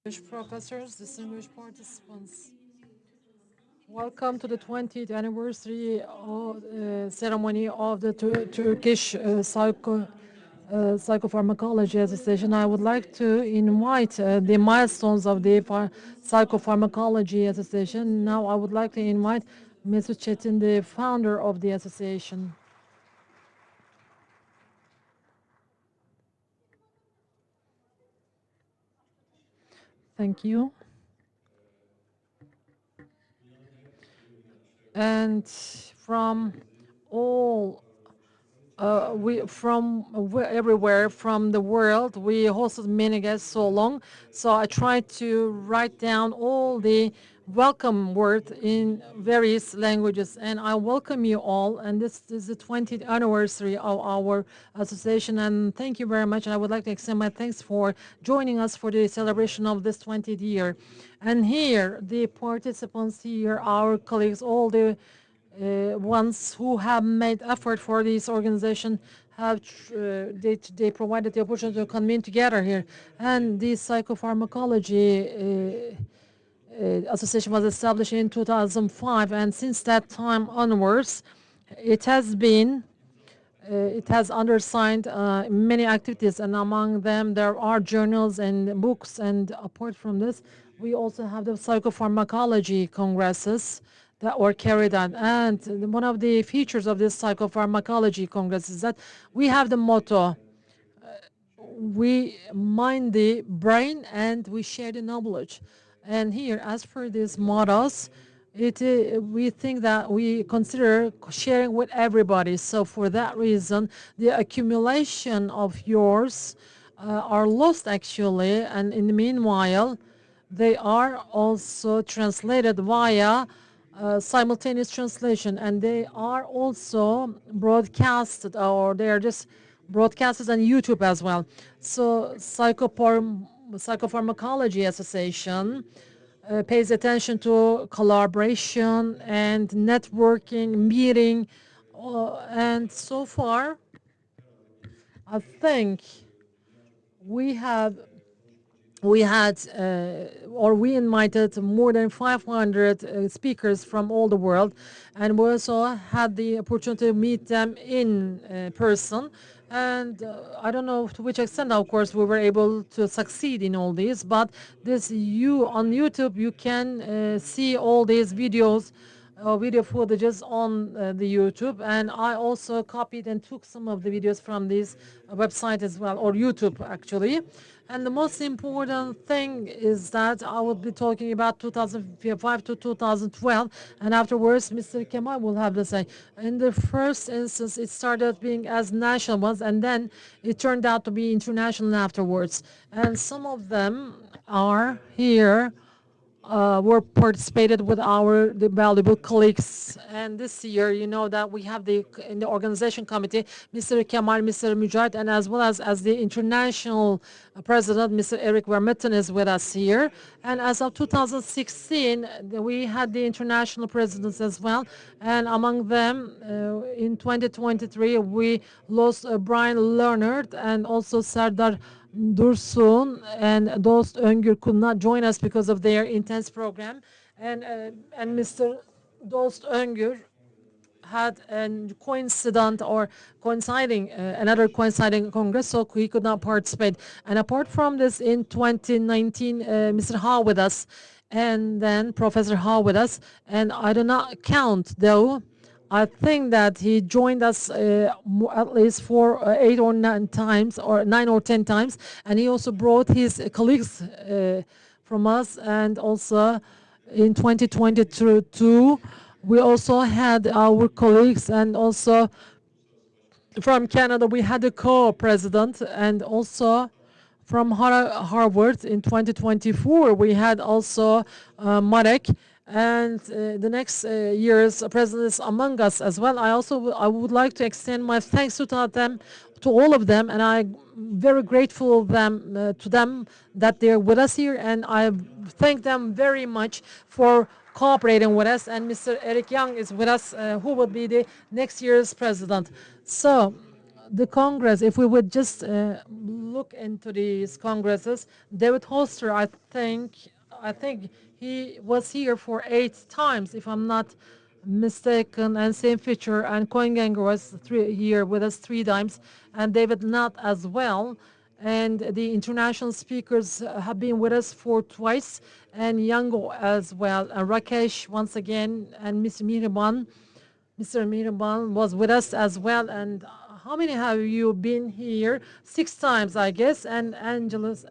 Distinguished professors, distinguished participants, welcome to the 20th anniversary ceremony of the Turkish Psychopharmacology Association. I would like to invite the milestones of the Psychopharmacology Association. Now I would like to invite Mr. Çetin, the founder of the association. Thank you. And from all we from everywhere from the world. We hosted many guests so long, so I tried to write down all the welcome words in various languages, and I welcome you all. And this is the 20th anniversary of our association, and thank you very much. And I would like to extend my thanks for joining us for the celebration of this 20th year. And here, the participants here, our colleagues, all the ones who have made effort for this organization have they provided the opportunity to convene together here. And the psychopharmacology association was established in 2005, and since that time onwards it has been it has undersigned many activities, and among them there are journals and books. And apart from this, we also have the psychopharmacology congresses that were carried out. And one of the features of this psychopharmacology congress is that we have the motto, we mind the brain and we share the knowledge. And here, as per these mottos, we think that we consider sharing with everybody. So for that reason, the accumulation of yours are lost actually, and in the meanwhile, they are also translated via simultaneous translation, and they are also broadcasted, or they are just broadcasted on YouTube as well. So Psychopharmacology Association pays attention to collaboration and networking, meeting, and so far, I think we have we had or we invited more than 500 speakers from all the world, and we also had the opportunity to meet them in person. And I don't know to which extent, of course, we were able to succeed in all this, but this you on YouTube, you can see all these videos, video footages on the YouTube, and I also copied and took some of the videos from this website as well, or YouTube actually. And the most important thing is that I will be talking about 2005 to 2012, and afterwards Mr. Kemal will have the say. In the first instance, it started being as national ones, and then it turned out to be international afterwards. And some of them are here were participated with the valuable colleagues. And this year, you know that we have in the organization committee, Mr. Kemal, Mr. Mücahit, and as well as the international president, Mr. Eric Vermeulen is with us here. And as of 2016, we had the international presidents as well. And among them, in 2023, we lost Brian Leonard and also Serdar Dursun and Dost Öngür could not join us because of their intense program. And Mr. Dost Öngür had a coincident or coinciding another coinciding congress, so he could not participate. And apart from this, in 2019, Mr. Ha with us, and then Professor Ha with us, and I do not count though. I think that he joined us at least for 8 or 9 times, or 9 or 10 times, and he also brought his colleagues from us. And also in 2022, we also had our colleagues, and also from Canada, we had a co-president, and also from Harvard in 2024, we had also Marek. And the next year's president is among us as well. I would like to extend my thanks to them, to all of them, and I'm very grateful to them that they're with us here, and I thank them very much for cooperating with us. And Mr. Eric Young is with us, who will be the next year's president. So the Congress, if we would just look into these Congresses, David Holster, I think he was here for 8 times, if I'm not mistaken, and same feature, and Koinganger was here with us 3 times, and David Nutt as well. And the international speakers have been with us for twice, and Yango as well, and Rakesh once again, and Miss Mihriban. Mr. Mihriban was with us as well. And how many have you been here? 6 times, I guess. And Angelus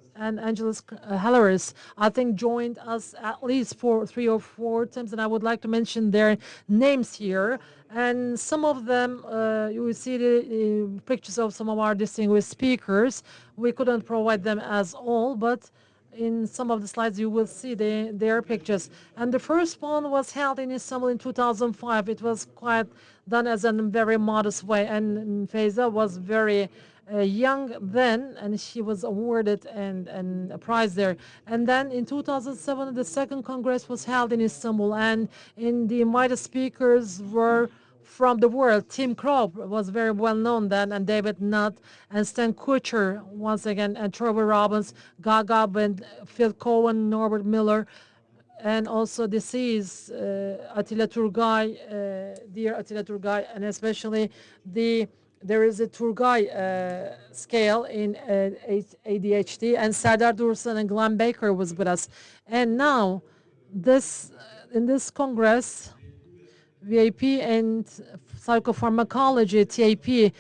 Harris, I think, joined us at least for 3 or 4 times. And I would like to mention their names here. And some of them, you will see the pictures of some of our distinguished speakers. We couldn't provide them as all, but in some of the slides you will see their pictures. And the first one was held in Istanbul in 2005. It was quite done as a very modest way, and Feyza was very young then, and she was awarded and a prize there. And then in 2007, the second Congress was held in Istanbul, and in the invited speakers were from the world. Tim Crow was very well known then, and David Nutt, and Stan Kutcher once again, and Trevor Robbins, Gaga, and Phil Cohen, Norbert Miller, and also deceased Attila Turgay, dear Attila Turgay, and especially there is a Turgay scale in ADHD, and Serdar Dursun and Glenn Baker was with us. And now, in this Congress, VIP and psychopharmacology, TAP,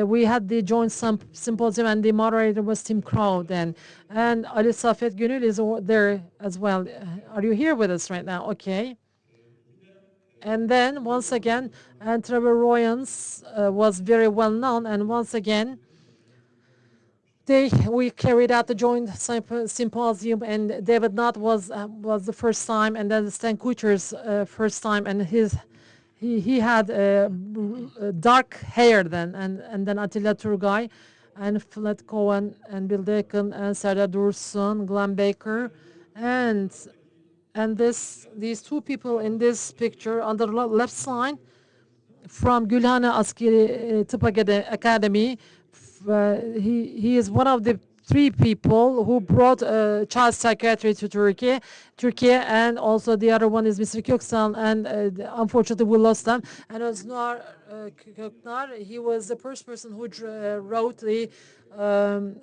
we had the joint symposium, and the moderator was Tim Crow then. And Ali Safet Gönül is there as well. Are you here with us right now? Okay. And then, once again, and Trevor Royans was very well known, and once again, we carried out the joint symposium, and David Nutt was the first time, and then Stan Kutcher's first time, and he had dark hair then, and then Attila Turgay, and Flat Cohen, and Bill Deacon, and Serdar Dursun, Glenn Baker, and these two people in this picture on the left side from Gülhane Askeri Tıp Academy. He is one of the 3 people who brought child psychiatry to Turkey, and also the other one is Mr. Köksal, and unfortunately we lost them. And Öznar Köknar, he was the first person who wrote the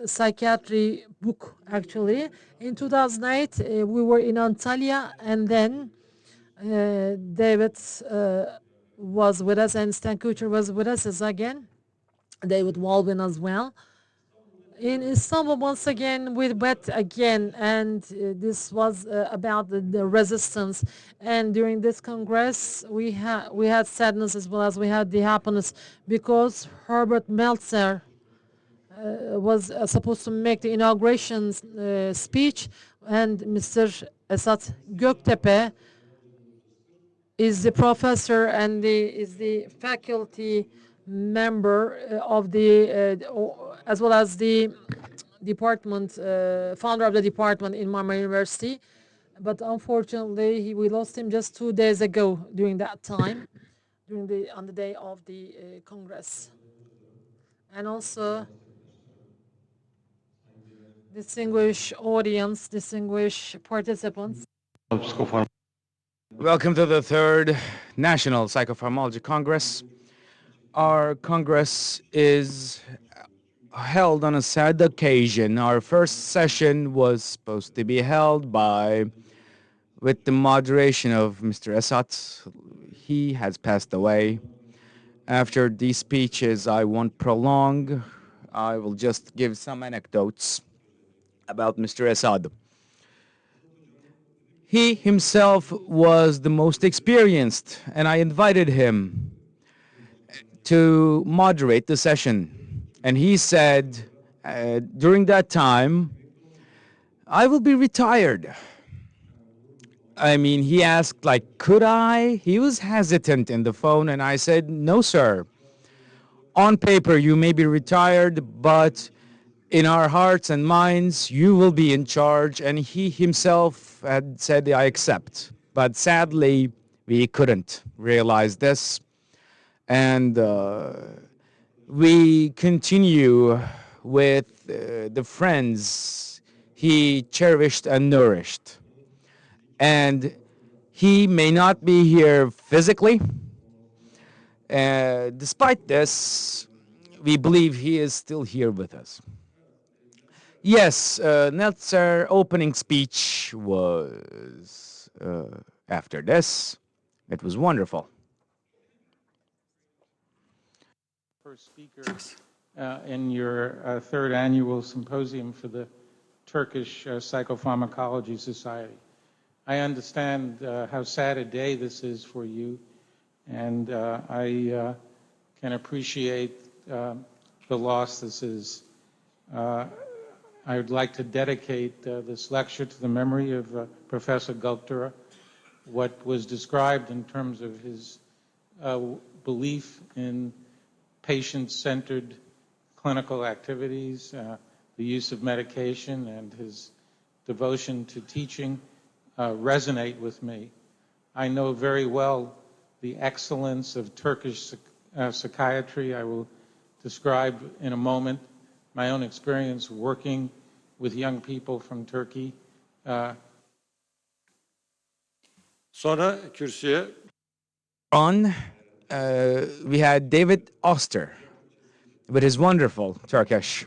psychiatry book, actually. In 2008, we were in Antalya, and then David was with us, and Stan Kutcher was with us as again. David Walvin as well. In Istanbul, once again, we met again, and this was about the resistance. And during this Congress, we had sadness as well as we had the happiness, because Herbert Meltzer was supposed to make the inauguration speech, and Mr. Esat Göktepe is the professor and is the faculty member of the, as well as the department, founder of the department in Marmara University. But unfortunately, we lost him just 2 days ago during that time, on the day of the Congress. And also, distinguished audience, distinguished participants. Welcome to the 3rd National Psychopharmacology Congress. Our Congress is held on a sad occasion. Our first session was supposed to be held with the moderation of Mr. Esat. He has passed away. After these speeches, I won't prolong. I will just give some anecdotes about Mr. Esad. He himself was the most experienced, and I invited him to moderate the session. And he said, during that time, I will be retired. I mean, he asked, like, could I? He was hesitant in the phone, and I said, no, sir. On paper, you may be retired, but in our hearts and minds, you will be in charge. And he himself had said, I accept. But sadly, we couldn't realize this. And we continue with the friends he cherished and nourished. And he may not be here physically. Despite this, we believe he is still here with us. Yes, Neltzer opening speech was after this. It was wonderful. First speaker in your third annual symposium for the Turkish Psychopharmacology Society. I understand how sad a day this is for you, and I can appreciate the loss this is. I would like to dedicate this lecture to the memory of Professor Gupta. What was described in terms of his belief in patient-centered clinical activities, the use of medication, and his devotion to teaching resonate with me. I know very well the excellence of Turkish psychiatry. I will describe in a moment my own experience working with young people from Turkey. Sonra kürsüye On, we had David Oster with his wonderful Turkish.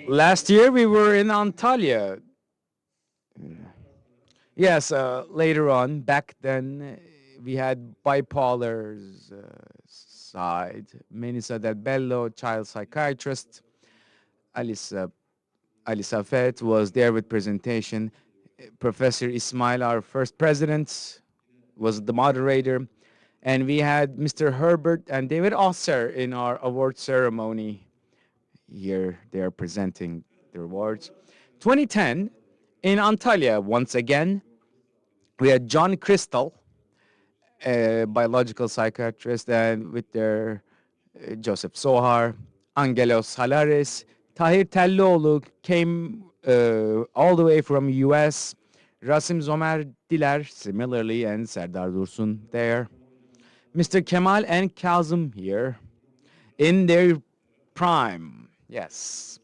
Last year we were in Antalya. Yes, later on, back then, we had bipolar's side. Melissa Del Bello, child psychiatrist. Alisa, Alisa Fet was there with presentation. Professor Ismail, our first president, was the moderator. And we had Mr. Herbert and David Osser in our award ceremony. Here they are presenting the awards. 2010, in Antalya, once again, we had John Crystal, a biological psychiatrist, and with their Joseph Sohar, Angelos Halaris, Tahir Telloğlu came all the way from US, Rasim Zomer Diler, similarly, and Serdar Dursun there. Mr. Kemal and Kazım here, in their prime. Yes.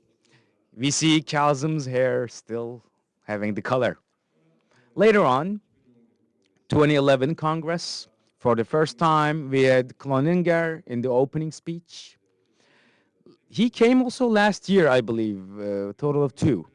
We see Kazım's hair still having the color. Later on, 2011 Congress, for the first time, we had Cloninger in the opening speech. He came also last year, I believe, a total of two.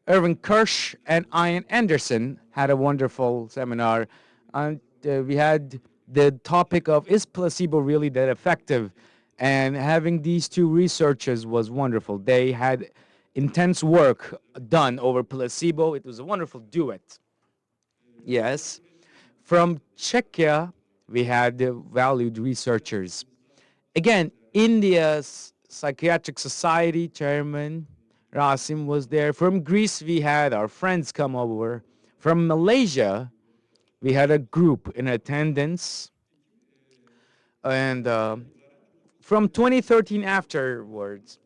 Irvin Kirsch and Ian Anderson had a wonderful seminar. And we had the topic of, is placebo really that effective? And having these two researchers was wonderful. They had intense work done over placebo. It was a wonderful duet. Yes. From Czechia, we had the valued researchers. Again, India's Psychiatric Society chairman Rasim was there. From Greece, we had our friends come over. From Malaysia, we had a group in attendance. And from 2013 afterwards,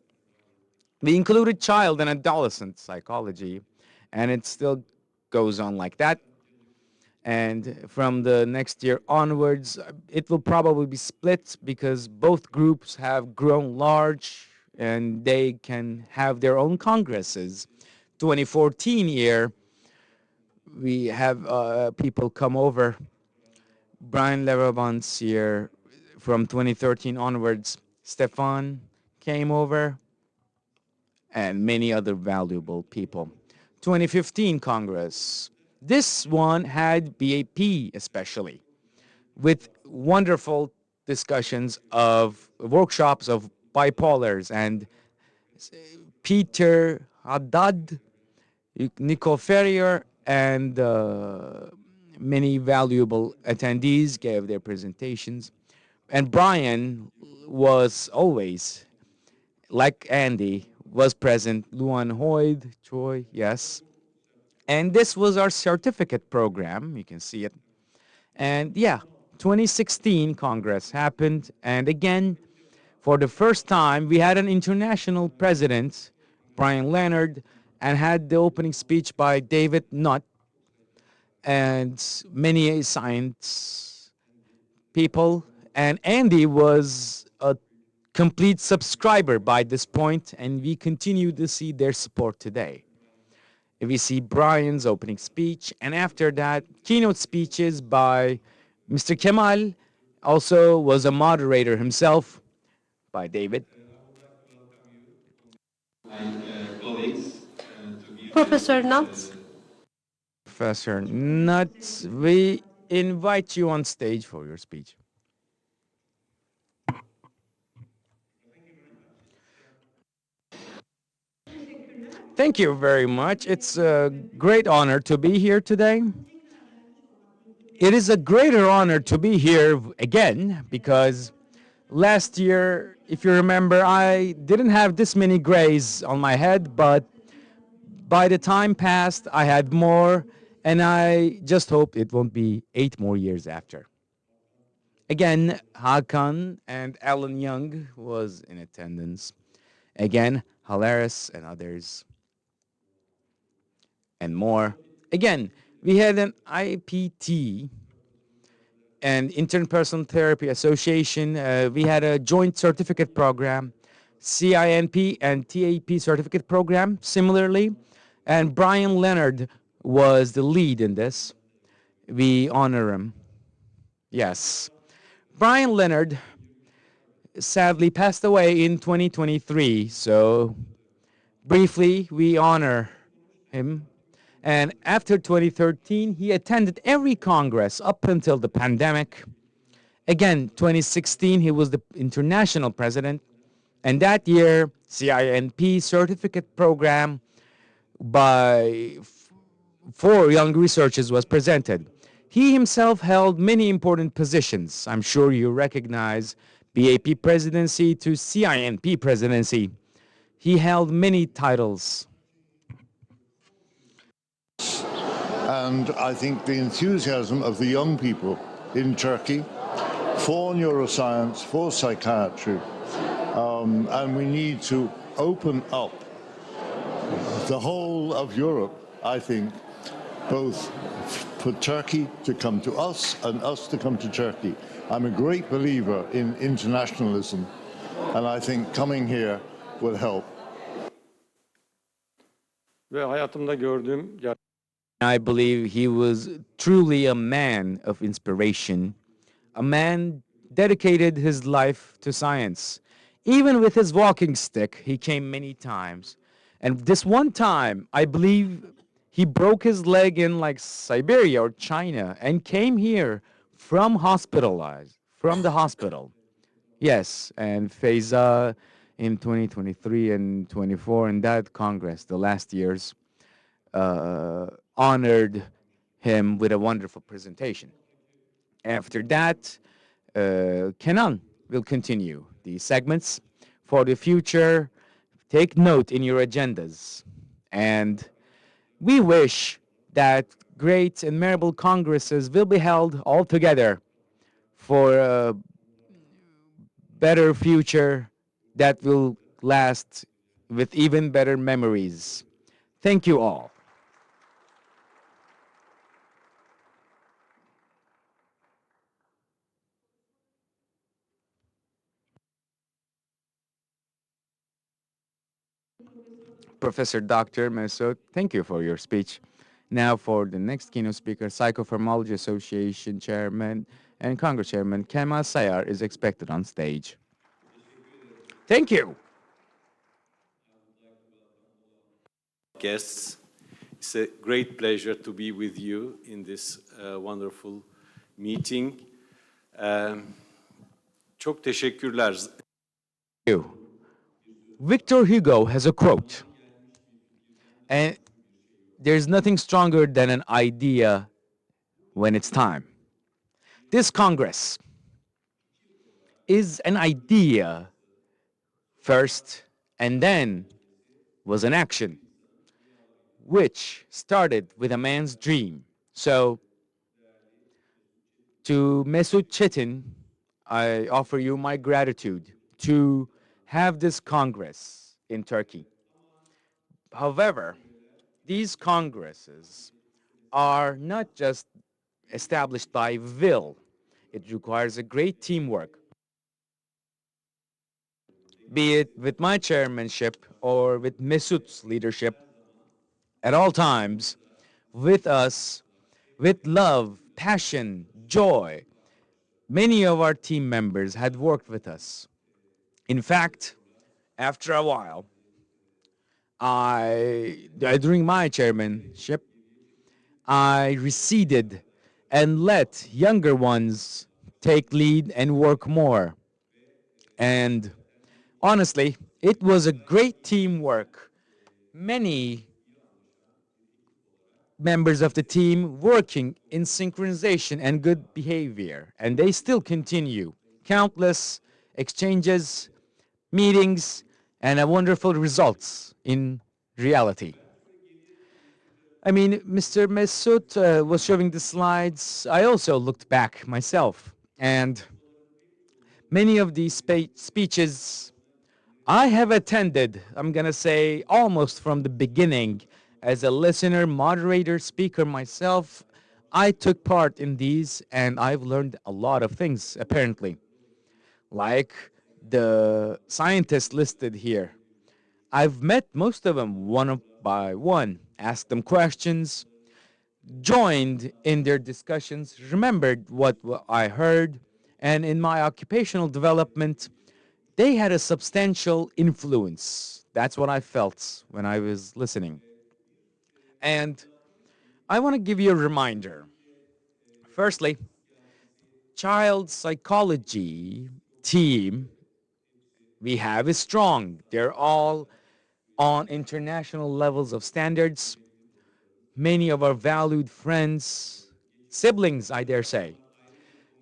we included child and adolescent psychology, and it still goes on like that. And from the next year onwards, it will probably be split because both groups have grown large and they can have their own congresses. 2014 year, we have people come over. Brian Lerabant's year, from 2013 onwards, Stefan came over, and many other valuable people. 2015 Congress. This one had BAP especially, with wonderful discussions of workshops of bipolars and Peter Haddad, Nico Ferrier, and many valuable attendees gave their presentations. And Brian was always, like Andy, was present. Luan Hoyd, Troy, yes. And this was our certificate program. You can see it. And yeah, 2016 Congress happened. And again, For the first time, we had an international president, Brian Leonard, and had the opening speech by David Nutt and many science people. And Andy was a complete subscriber by this point, and we continue to see their support today. We see Brian's opening speech, and after that, keynote speeches by Mr. Kemal, also was a moderator himself by David. Professor Nutt. Professor Nuts, we invite you on stage for your speech. Thank you very much. It's a great honor to be here today. It is a greater honor to be here again because last year, if you remember, I didn't have this many grays on my head, but by the time passed, I had more, and I just hope it won't be 8 more years after. Again, Hakan and Alan Young was in attendance. Again, Halaris and others, and more. Again, we had an IPT and Interpersonal Therapy Association. We had a joint certificate program, CINP and TAP certificate program, similarly. And Brian Leonard was the lead in this. We honor him. Yes. Brian Leonard sadly passed away in 2023, so briefly we honor him. And after 2013, he attended every Congress up until the pandemic. Again, 2016, he was the international president. And that year, CINP certificate program by 4 young researchers was presented. He himself held many important positions. I'm sure you recognize BAP presidency to CINP presidency. He held many titles. And I think the enthusiasm of the young people in Turkey for neuroscience, for psychiatry, and we need to open up the whole of Europe, I think, both for Turkey to come to us and us to come to Turkey. I'm a great believer in internationalism, and I think coming here will help. Ve hayatımda gördüğüm I believe he was truly a man of inspiration, a man dedicated his life to science. Even with his walking stick, he came many times. And this one time, I believe he broke his leg in like Siberia or China and came here from the hospital. Yes, and Faiza in 2023 and 24 in that Congress, the last years, honored him with a wonderful presentation. After that, Kenan will continue the segments. For the future, take note in your agendas. And we wish that great and memorable congresses will be held all together for a better future that will last with even better memories. Thank you all. Professor Dr. Mesut, thank you for your speech. Now for the next keynote speaker, Psychopharmacology Association Chairman and Congress Chairman Kemal Sayar is expected on stage. Thank you. Guests, it's a great pleasure to be with you in this wonderful meeting. Çok teşekkürler. Victor Hugo has a quote, and there's nothing stronger than an idea when it's time. This Congress is an idea first, and then was an action, which started with a man's dream. So, to Mesut Çetin, I offer you my gratitude to have this Congress in Turkey. However, these congresses are not just established by will. It requires a great teamwork, be it with my chairmanship or with Mesut's leadership, at all times, with us, with love, passion, joy. Many of our team members had worked with us. In fact, after a while, during my chairmanship, I receded and let younger ones take lead and work more. And honestly, it was a great teamwork. Many members of the team working in synchronization and good behavior, and they still continue. Countless exchanges, meetings, and a wonderful results in reality. I mean, Mr. Mesut was showing the slides. I also looked back myself, and many of these speeches I have attended, I'm going to say almost from the beginning. As a listener, moderator, speaker myself, I took part in these and I've learned a lot of things, apparently. Like the scientists listed here. I've met most of them one by one, asked them questions, joined in their discussions, remembered what I heard, and in my occupational development, they had a substantial influence. That's what I felt when I was listening. And I want to give you a reminder. Firstly, child psychology team we have is strong. They're all on international levels of standards. Many of our valued friends, siblings, I dare say.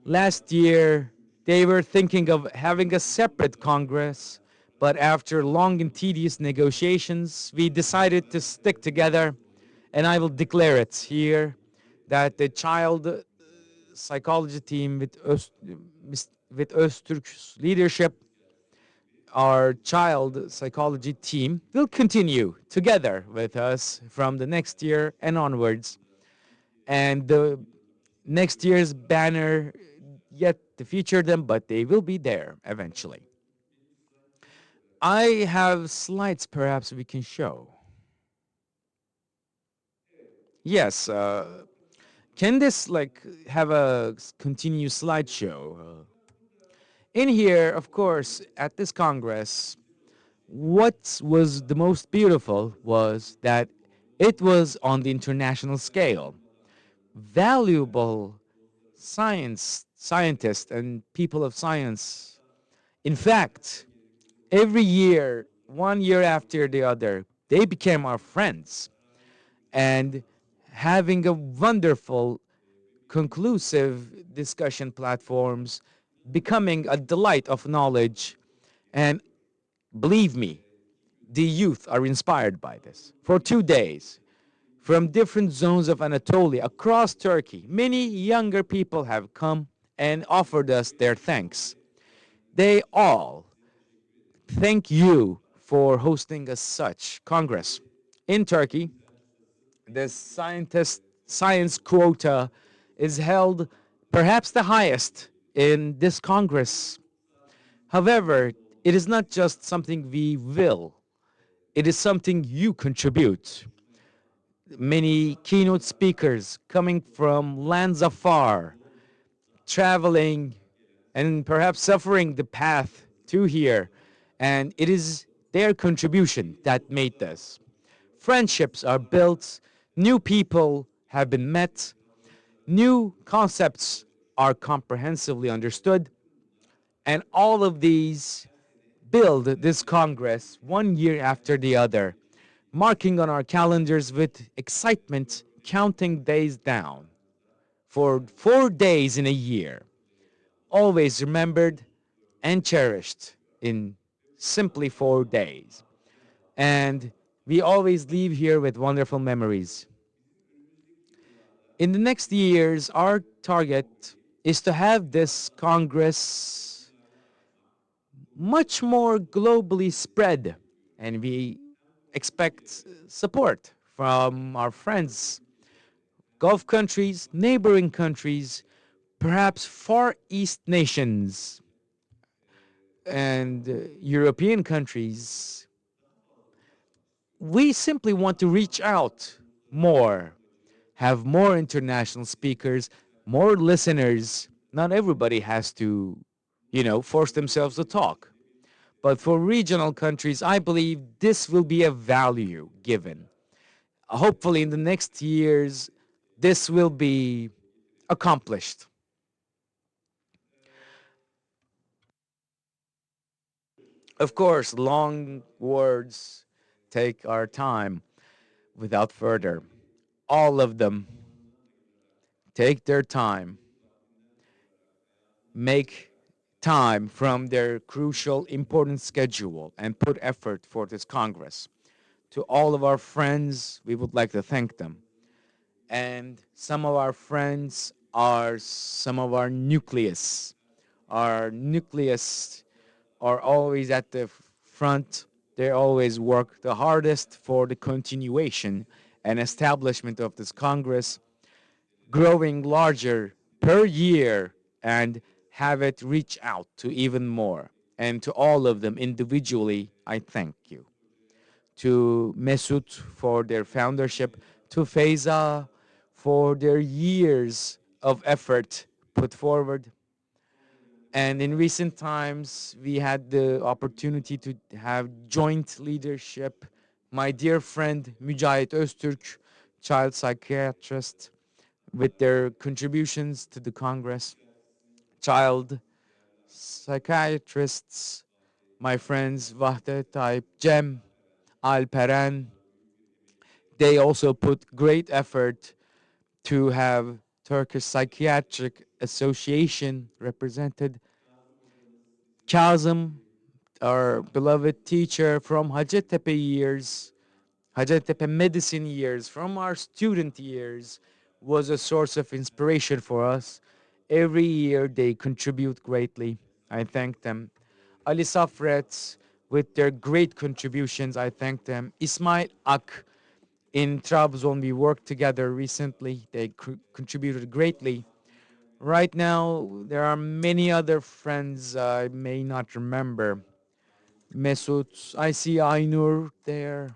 Last year, they were thinking of having a separate Congress, but after long and tedious negotiations, we decided to stick together, and I will declare it here that the child psychology team with Öztürk's leadership, our child psychology team, will continue together with us from the next year and onwards. And the next year's banner yet to feature them, but they will be there eventually. I have slides perhaps we can show. Yes, can this like have a continuous slideshow? In here, of course, at this Congress, what was the most beautiful was that it was on the international scale. Valuable scientists and people of science. In fact, every year, one year after the other, they became our friends. And having a wonderful, conclusive discussion platforms, becoming a delight of knowledge. And believe me, the youth are inspired by this. For 2 days, from different zones of Anatolia across Turkey, many younger people have come and offered us their thanks. They all thank you for hosting a such Congress. In Turkey, the science quota is held perhaps the highest in this Congress. However, it is not just something we will, it is something you contribute. Many keynote speakers coming from lands afar, traveling and perhaps suffering the path to here. And it is their contribution that made this. Friendships are built, new people have been met, new concepts are comprehensively understood, and all of these build this Congress one year after the other, marking on our calendars with excitement, counting days down for 4 days in a year, always remembered and cherished in simply 4 days. And we always leave here with wonderful memories. In the next years, our target is to have this Congress much more globally spread, and we expect support from our friends, Gulf countries, neighboring countries, perhaps Far East nations, and European countries. We simply want to reach out more, have more international speakers, more listeners. Not everybody has to, force themselves to talk. But for regional countries, I believe this will be a value given. Hopefully, in the next years, this will be accomplished. Of course, long words take our time. Without further, all of them take their time, make time from their crucial, important schedule, and put effort for this Congress. To all of our friends, we would like to thank them. And some of our friends are some of our nucleus. Our nucleus are always at the front. They always work the hardest for the continuation and establishment of this Congress, growing larger per year and have it reach out to even more. And to all of them individually, I thank you. To Mesut for their foundership, to Faiza for their years of effort put forward. And in recent times, we had the opportunity to have joint leadership. My dear friend Mücahit Öztürk, child psychiatrist, with their contributions to the Congress, child psychiatrists, my friends Vahdet Tayyip Cem, Alperen, they also put great effort to have Turkish Psychiatric Association represented. Kazım, our beloved teacher from Hacettepe years, Hacettepe medicine years, from our student years, was a source of inspiration for us. Every year they contribute greatly. I thank them. Ali Safret, with their great contributions, I thank them. Ismail Ak, in Trabzon, we worked together recently. They contributed greatly. Right now, there are many other friends I may not remember. Mesut, I see Aynur there,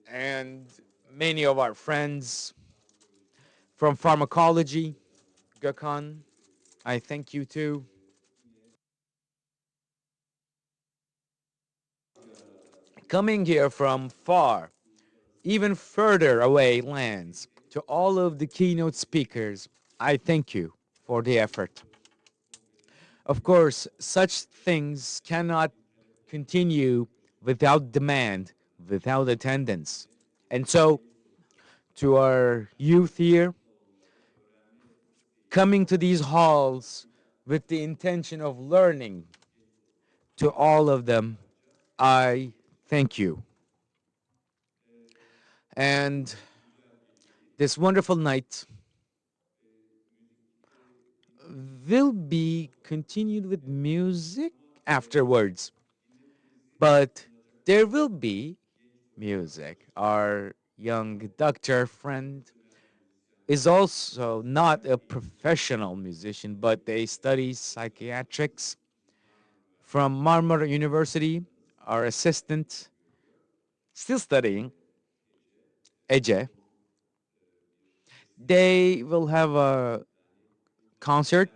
and many of our friends from pharmacology. Gökhan, I thank you too. Coming here from far, even further away lands, to all of the keynote speakers, I thank you for the effort. Of course, such things cannot continue without demand, without attendance. And so, to our youth here, coming to these halls with the intention of learning, to all of them, I thank you. And this wonderful night will be continued with music afterwards. But there will be music. Our young doctor friend is also not a professional musician, but they study psychiatrics from Marmara University. Our assistant, still studying, Ece. They will have a concert.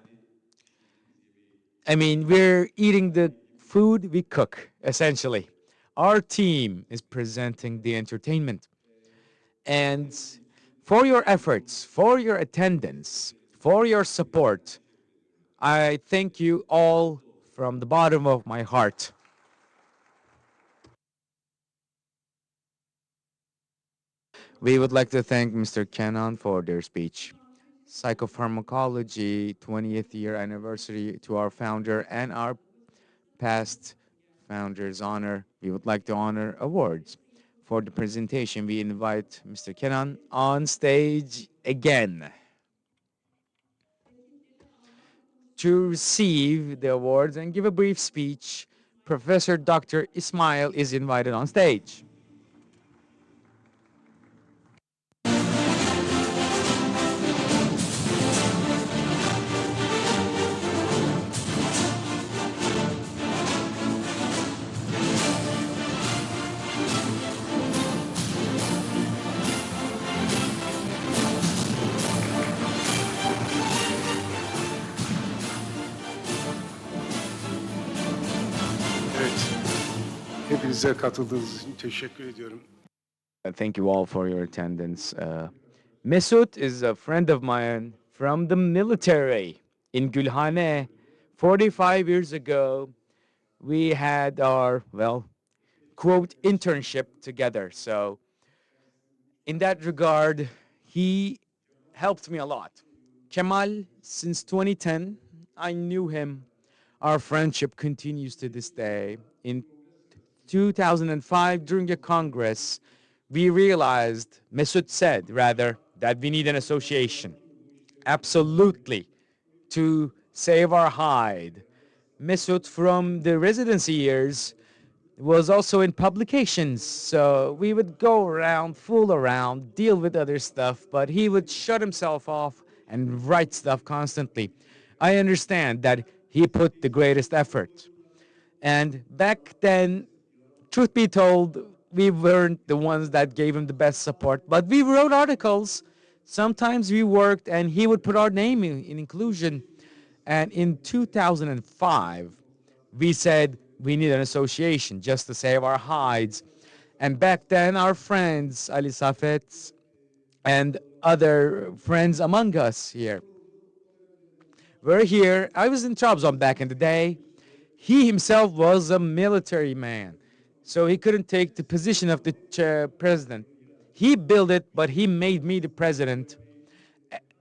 I mean, we're eating the food we cook, essentially. Our team is presenting the entertainment. And for your efforts, for your attendance, for your support, I thank you all from the bottom of my heart. We would like to thank Mr. Kenan for their speech. Psychopharmacology 20th year anniversary to our founder and our past founders honor. We would like to honor awards. For the presentation, we invite Mr. Kenan on stage again. to receive the awards and give a brief speech, Professor Dr. Ismail is invited on stage. Evet, hepinize katıldığınız için teşekkür ediyorum. Thank you all for your attendance. Mesut is a friend of mine from the military in Gülhane. 45 years ago, we had our, well, quote, internship together. So, in that regard, he helped me a lot. Kemal, since 2010, I knew him. Our friendship continues to this day. In 2005, during a congress, we realized, Mesut said, rather, that we need an association. Absolutely. To save our hide. Mesut, from the residency years, was also in publications. So we would go around, fool around, deal with other stuff, but he would shut himself off and write stuff constantly. I understand that he put the greatest effort. And back then, truth be told, we weren't the ones that gave him the best support, but we wrote articles. Sometimes we worked, and he would put our name in inclusion. And in 2005, we said we need an association just to save our hides. And back then, our friends, Ali Safet and other friends among us here, were here. I was in Trabzon back in the day. He himself was a military man, so he couldn't take the position of the president. He built it, but he made me the president.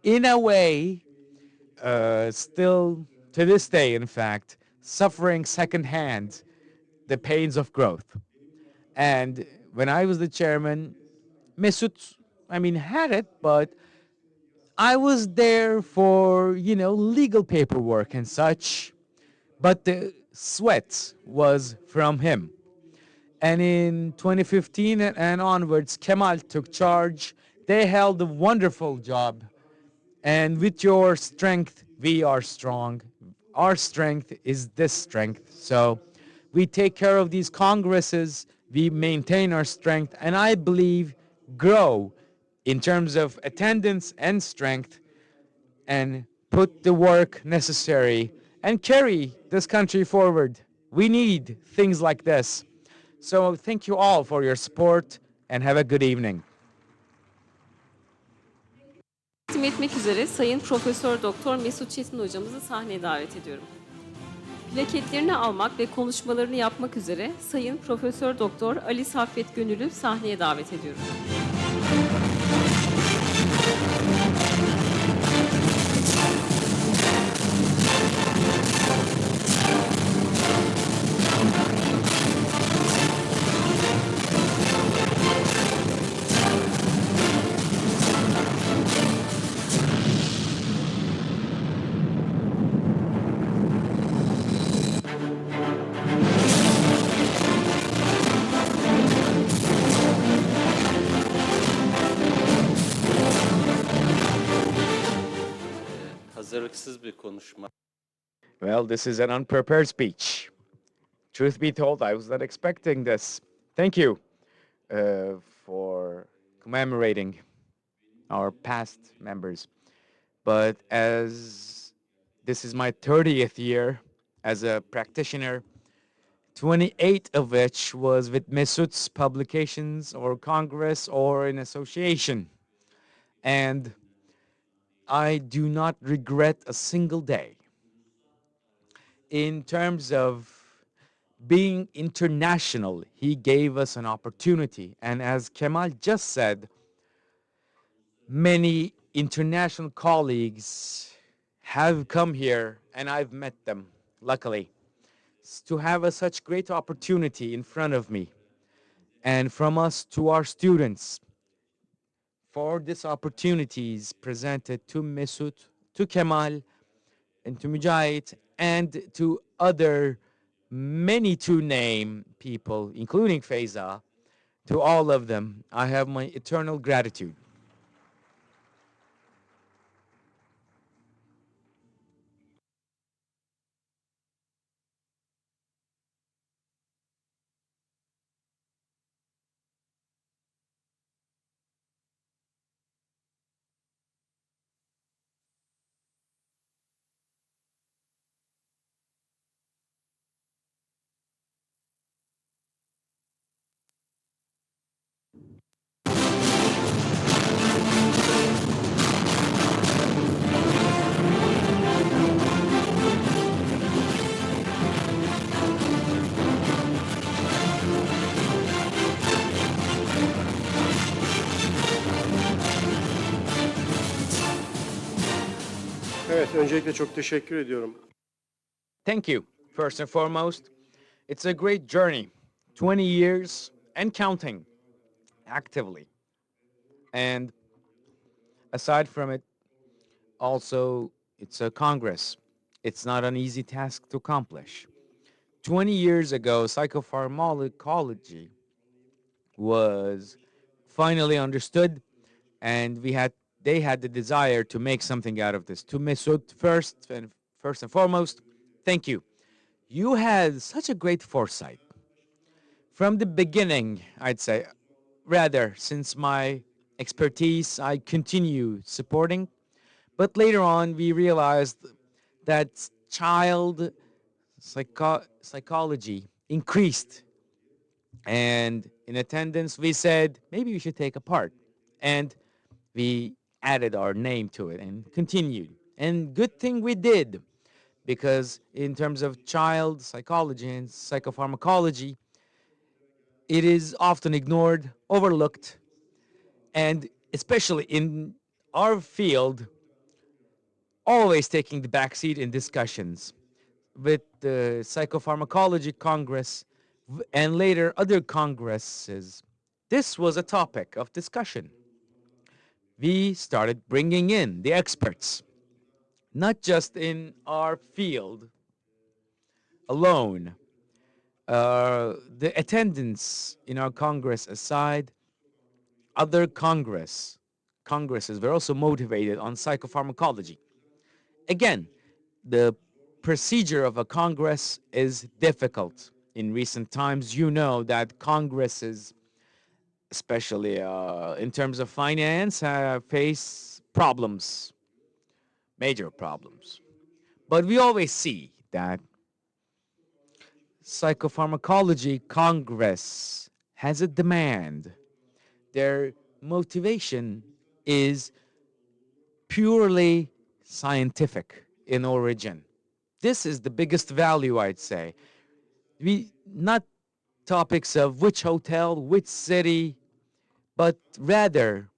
In a way, still to this day, in fact, suffering secondhand the pains of growth. And when I was the chairman, Mesut, I mean, had it, but I was there for, legal paperwork and such. But the sweat was from him. And in 2015 and onwards, Kemal took charge. They held a wonderful job. And with your strength, we are strong. Our strength is this strength. So we take care of these congresses, we maintain our strength, and I believe grow in terms of attendance and strength, and put the work necessary and carry this country forward. We need things like this. So thank you all for your support and have a good evening. Takdim etmek üzere Sayın Profesör Doktor Mesut Çetin hocamızı sahneye davet ediyorum. Plaketlerini almak ve konuşmalarını yapmak üzere Sayın Profesör Doktor Ali Saffet Gönül'ü sahneye davet ediyorum. Hazırlıksız bir konuşma. Well, this is an unprepared speech. Truth be told, I was not expecting this. Thank you for commemorating our past members. But as this is my 30th year as a practitioner, 28 of which was with Mesut's publications or Congress or an association. And I do not regret a single day. In terms of being international, he gave us an opportunity. And as Kemal just said, many international colleagues have come here and I've met them, luckily, to have such great opportunity in front of me. And from us to our students, for these opportunities presented to Mesut, to Kemal, and to Mujahid, and to other many to name people, including Faiza, to all of them, I have my eternal gratitude. Evet, öncelikle çok teşekkür ediyorum. Thank you. First and foremost, it's a great journey, 20 years and counting actively. And aside from it, also, it's a Congress. It's not an easy task to accomplish. 20 years ago, psychopharmacology was finally understood, and they had the desire to make something out of this. To Mesut, first and foremost, thank you. You had such a great foresight. From the beginning, I'd say, rather, since my expertise, I continue supporting. But later on, we realized that child psychology increased. And in attendance, we said, maybe we should take a part. And we added our name to it and continued. And good thing we did, because in terms of child psychology and psychopharmacology, it is often ignored, overlooked, and especially in our field, always taking the backseat in discussions. With the Psychopharmacology Congress and later other congresses, this was a topic of discussion. We started bringing in the experts, not just in our field alone. The attendance in our Congress aside, other congresses were also motivated on psychopharmacology. Again, the procedure of a Congress is difficult. In recent times, you know that Congresses, especially in terms of finance, face problems, major problems. But we always see that Psychopharmacology Congress has a demand. Their motivation is purely scientific in origin. This is the biggest value, I'd say. We not topics of which hotel, which city, but rather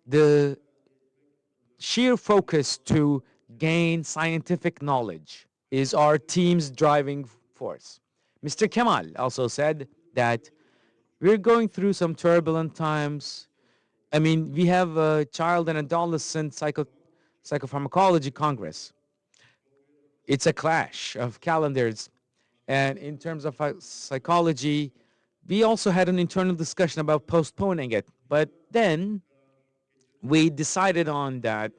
the sheer focus to gain scientific knowledge is our team's driving force. Mr. Kemal also said that we're going through some turbulent times. I mean, we have a child and adolescent psychopharmacology congress. It's a clash of calendars. And in terms of psychology, we also had an internal discussion about postponing it. But then we decided on that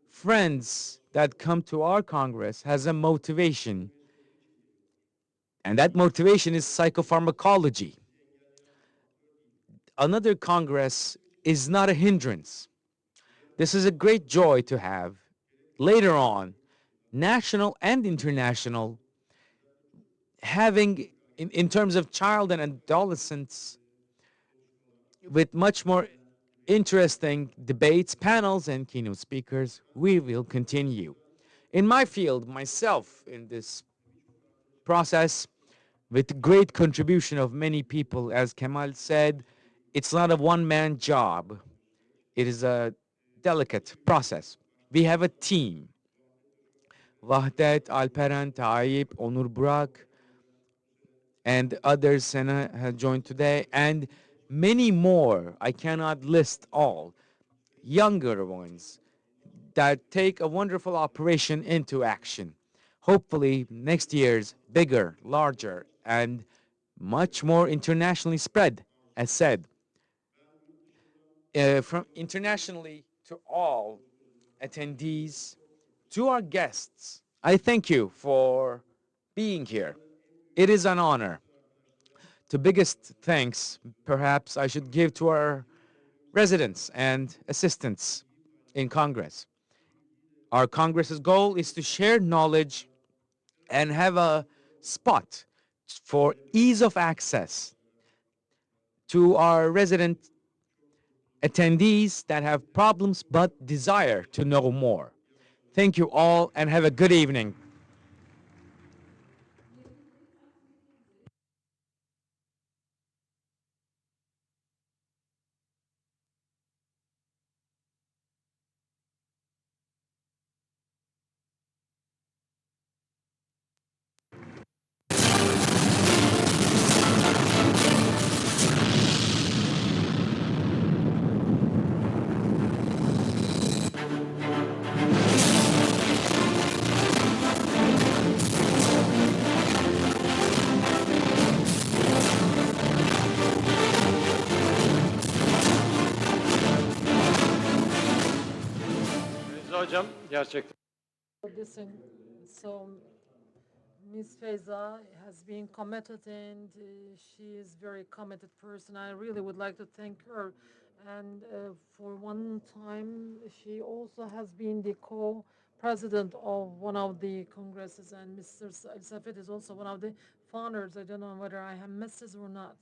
friends that come to our Congress has a motivation. And that motivation is psychopharmacology. Another Congress is not a hindrance. This is a great joy to have later on, national and international, having in terms of child and adolescents with much more interesting debates, panels, and keynote speakers. We will continue. In my field, myself, in this process, with great contribution of many people, as Kemal said, it's not a one-man job. It is a delicate process. We have a team. Wahdet, Alperen, Tayyip, Onur Burak, and others Sena have joined today, and many more. I cannot list all. Younger ones that take a wonderful operation into action. Hopefully, next year's bigger, larger, and much more internationally spread, as said. From internationally to all attendees, to our guests, I thank you for being here. It is an honor. The biggest thanks, perhaps, I should give to our residents and assistants in Congress. Our Congress's goal is to share knowledge and have a spot for ease of access to our resident attendees that have problems but desire to know more. Thank you all and have a good evening. Feyza Hocam gerçekten. Listen, so Ms. Feza has been committed and she is very committed person. I really would like to thank her. And for one time, she also has been the co-president of one of the congresses, and Mr. Safet is also one of the founders. I don't know whether I have missed this or not.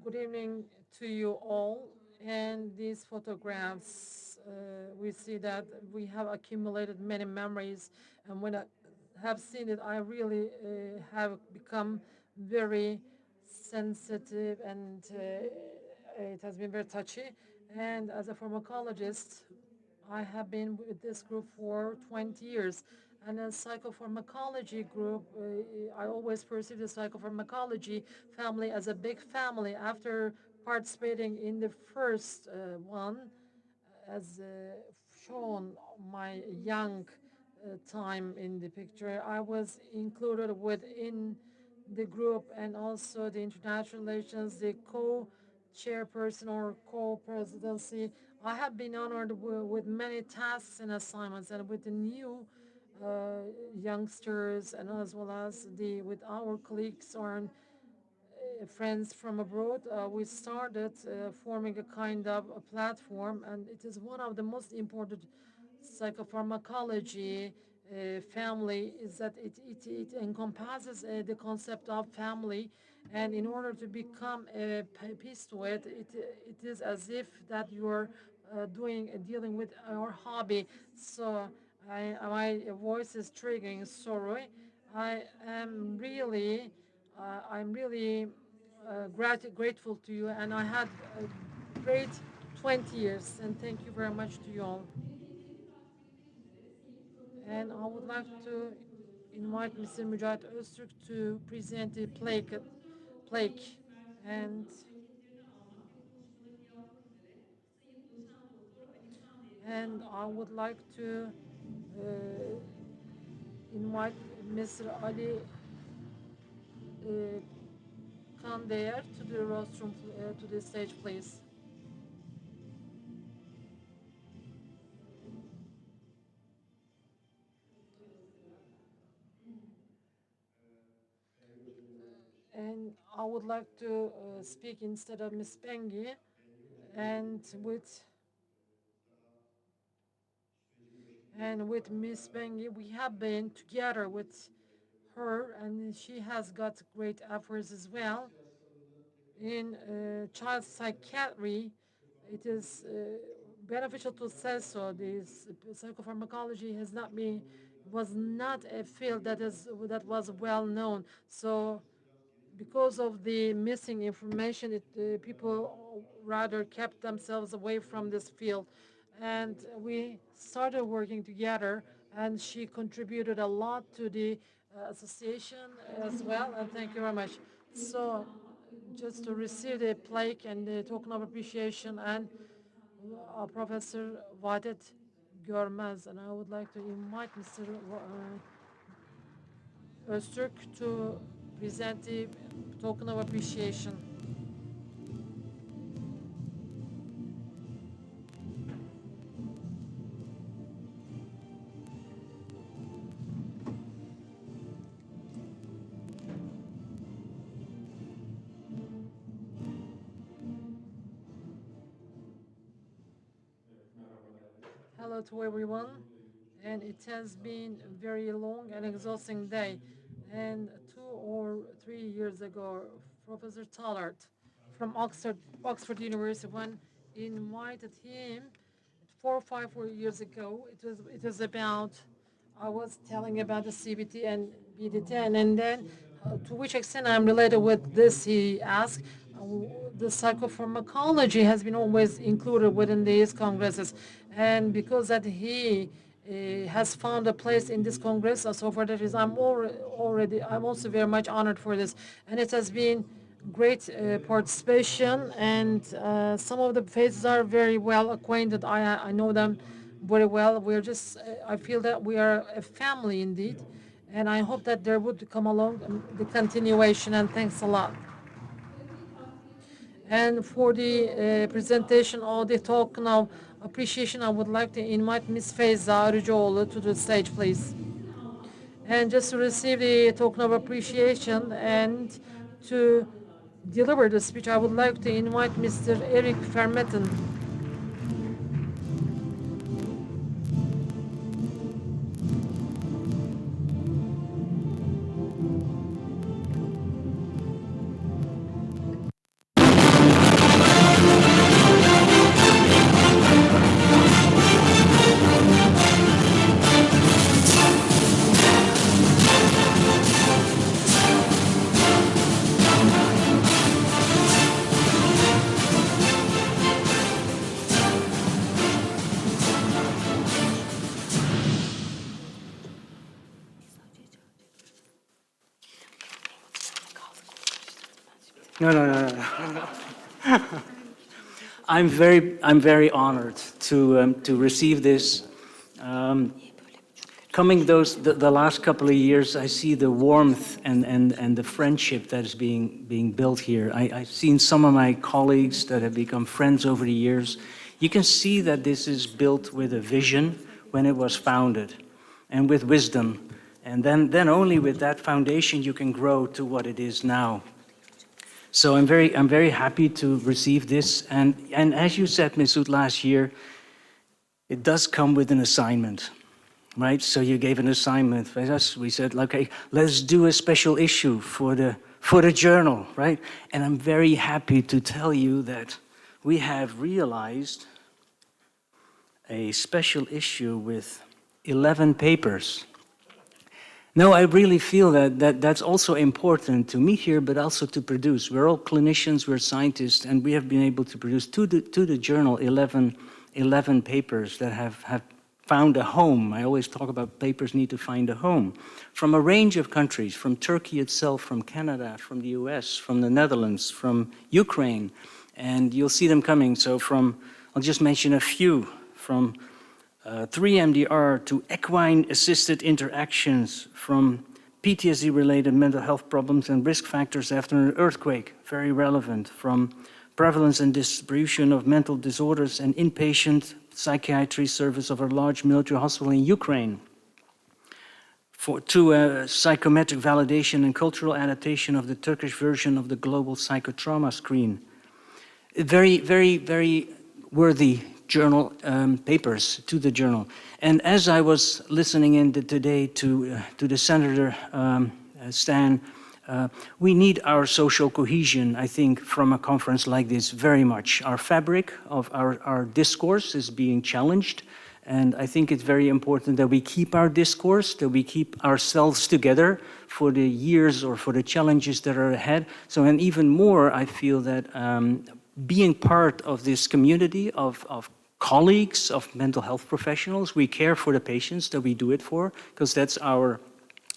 Good evening to you all. And these photographs, we see that we have accumulated many memories. And when I have seen it, I really have become very sensitive, and it has been very touchy. And as a pharmacologist, I have been with this group for 20 years. And a psychopharmacology group, I always perceive the psychopharmacology family as a big family. After participating in the first one, as shown my young time in the picture, I was included within the group, and also the international relations, the co-chairperson or co-presidency. I have been honored with many tasks and assignments, and with the new youngsters, and as well as with our colleagues or friends from abroad, we started forming a kind of a platform, and it is one of the most important psychopharmacology family, is that it encompasses the concept of family. And in order to become a piece to it, it is as if that you're dealing with our hobby. So my voice is triggering, sorry. I'm really grateful to you, and I had a great 20 years, and thank you very much to you all. And I would like to invite Mr. Mücahit Öztürk to present the plaque. And I would like to invite Mr. Ali Kandeyer to the rostrum, to the stage, please. And I would like to speak instead of Ms. Bengi, and with Ms. Bengi, we have been together with her, and she has got great efforts as well in child psychiatry. It is beneficial to say so. This psychopharmacology was not a field that was well known. So because of the missing information, people rather kept themselves away from this field. And we started working together, and she contributed a lot to the association as well. And thank you very much. So just to receive the plaque and the token of appreciation, and Professor Vadet Görmez, and I would like to invite Mr. Öztürk to present the token of appreciation. Hello to everyone, and it has been a very long and exhausting day. And 2 or 3 years ago, Professor Tallard from Oxford University, when invited him 4 or 5 years ago, it was about, I was telling about the CBT and BD10, and then to which extent I'm related with this, he asked. The psychopharmacology has been always included within these congresses, and because that he has found a place in this congress, so for that reason, I'm also very much honored for this, and it has been great participation, and some of the faces are very well acquainted. I know them very well. We're just, I feel that we are a family indeed, and I hope that there would come along the continuation, and thanks a lot. And for the presentation or the talk now, appreciation, I would like to invite Ms. Feyza Arıcıoğlu to the stage, please. And just to receive the token of appreciation and to deliver the speech, I would like to invite Mr. Eric Vermetten. No. I'm very honored to receive this. Coming the last couple of years, I see the warmth and the friendship that is being built here. I've seen some of my colleagues that have become friends over the years. You can see that this is built with a vision when it was founded, and with wisdom, and then only with that foundation you can grow to what it is now. So I'm very happy to receive this, and as you said, Mesut, last year, it does come with an assignment, right? So you gave an assignment for us. We said, okay, let's do a special issue for the journal, right? And I'm very happy to tell you that we have realized a special issue with 11 papers. No, I really feel that's also important to meet here, but also to produce. We're all clinicians, we're scientists, and we have been able to produce to the journal 11 papers that have found a home. I always talk about papers need to find a home. From a range of countries, from Turkey itself, from Canada, from the US, from the Netherlands, from Ukraine, and you'll see them coming. So I'll just mention a few, from 3-MDR to equine-assisted interactions, from PTSD-related mental health problems and risk factors after an earthquake, very relevant, from prevalence and distribution of mental disorders and inpatient psychiatry service of a large military hospital in Ukraine, to psychometric validation and cultural adaptation of the Turkish version of the global psychotrauma screen. Very worthy journal papers to the journal. And as I was listening in today to the Senator Stan, we need our social cohesion, I think, from a conference like this very much. Our fabric of our discourse is being challenged, and I think it's very important that we keep our discourse, that we keep ourselves together for the years or for the challenges that are ahead. So, and even more, I feel that being part of this community of colleagues, of mental health professionals, we care for the patients that we do it for, because that's our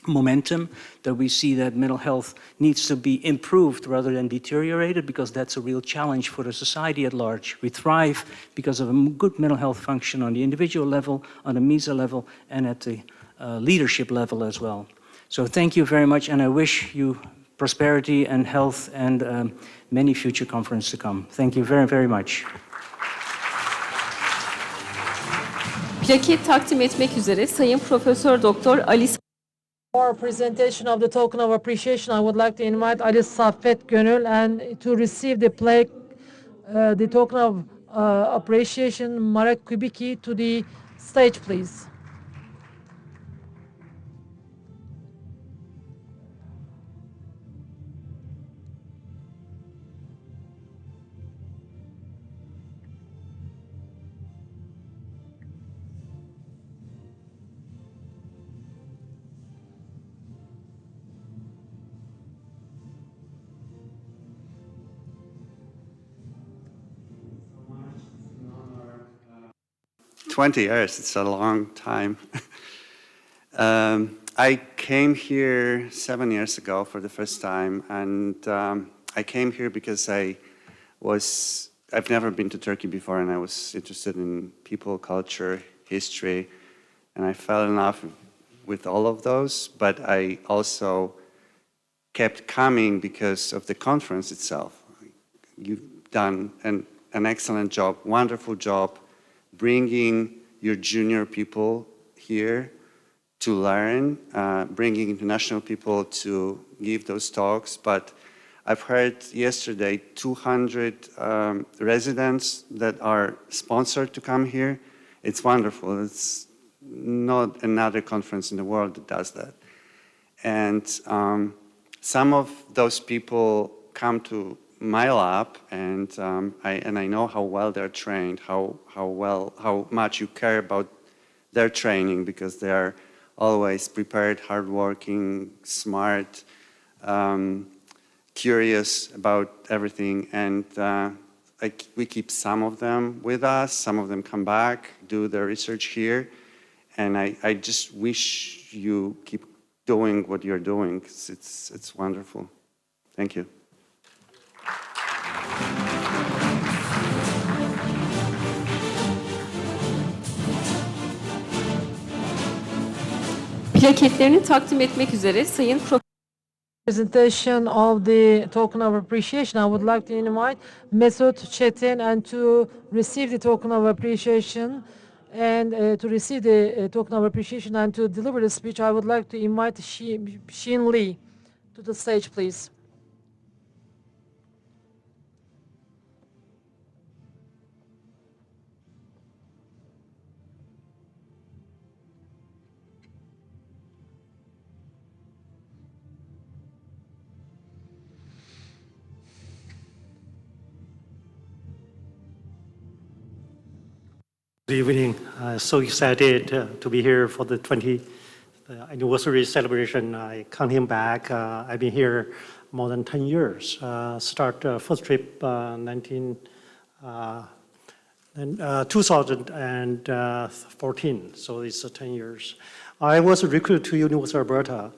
momentum, that we see that mental health needs to be improved rather than deteriorated, because that's a real challenge for the society at large. We thrive because of a good mental health function on the individual level, on the meso level, and at the leadership level as well. So thank you very much, and I wish you prosperity and health and many future conferences to come. Thank you very, very much. Plaket takdim etmek üzere Sayın Profesör Doktor Ali For presentation of the token of appreciation, I would like to invite Ali Saffet Gönül and to receive the plaque, the token of appreciation, Marek Kubicki, to the stage, please. Years, it's a long time. I came here 7 years ago for the first time, and I came here because I've never been to Turkey before, and I was interested in people, culture, history, and I fell in love with all of those, but I also kept coming because of the conference itself. You've done an excellent job, wonderful job, bringing your junior people here to learn, bringing international people to give those talks. But I've heard yesterday 200 residents that are sponsored to come here. It's wonderful. It's not another conference in the world that does that. And some of those people come to my lab, and I know how well they're trained, how much you care about their training, because they are always prepared, hardworking, smart, curious about everything. And we keep some of them with us, some of them come back, do their research here, and I just wish you keep doing what you're doing. It's wonderful. Thank you. plaketlerini takdim etmek üzere Sayın Presentation of the token of appreciation, I would like to invite Mesut Çetin and to receive the token of appreciation and to receive the token of appreciation and to deliver the speech, I would like to invite Xin Li to the stage, please. Good evening. So excited to be here for the 20th anniversary celebration. I counting back. I've been here more than 10 years. Start first trip 2014. So it's 10 years. I was recruited to University of Alberta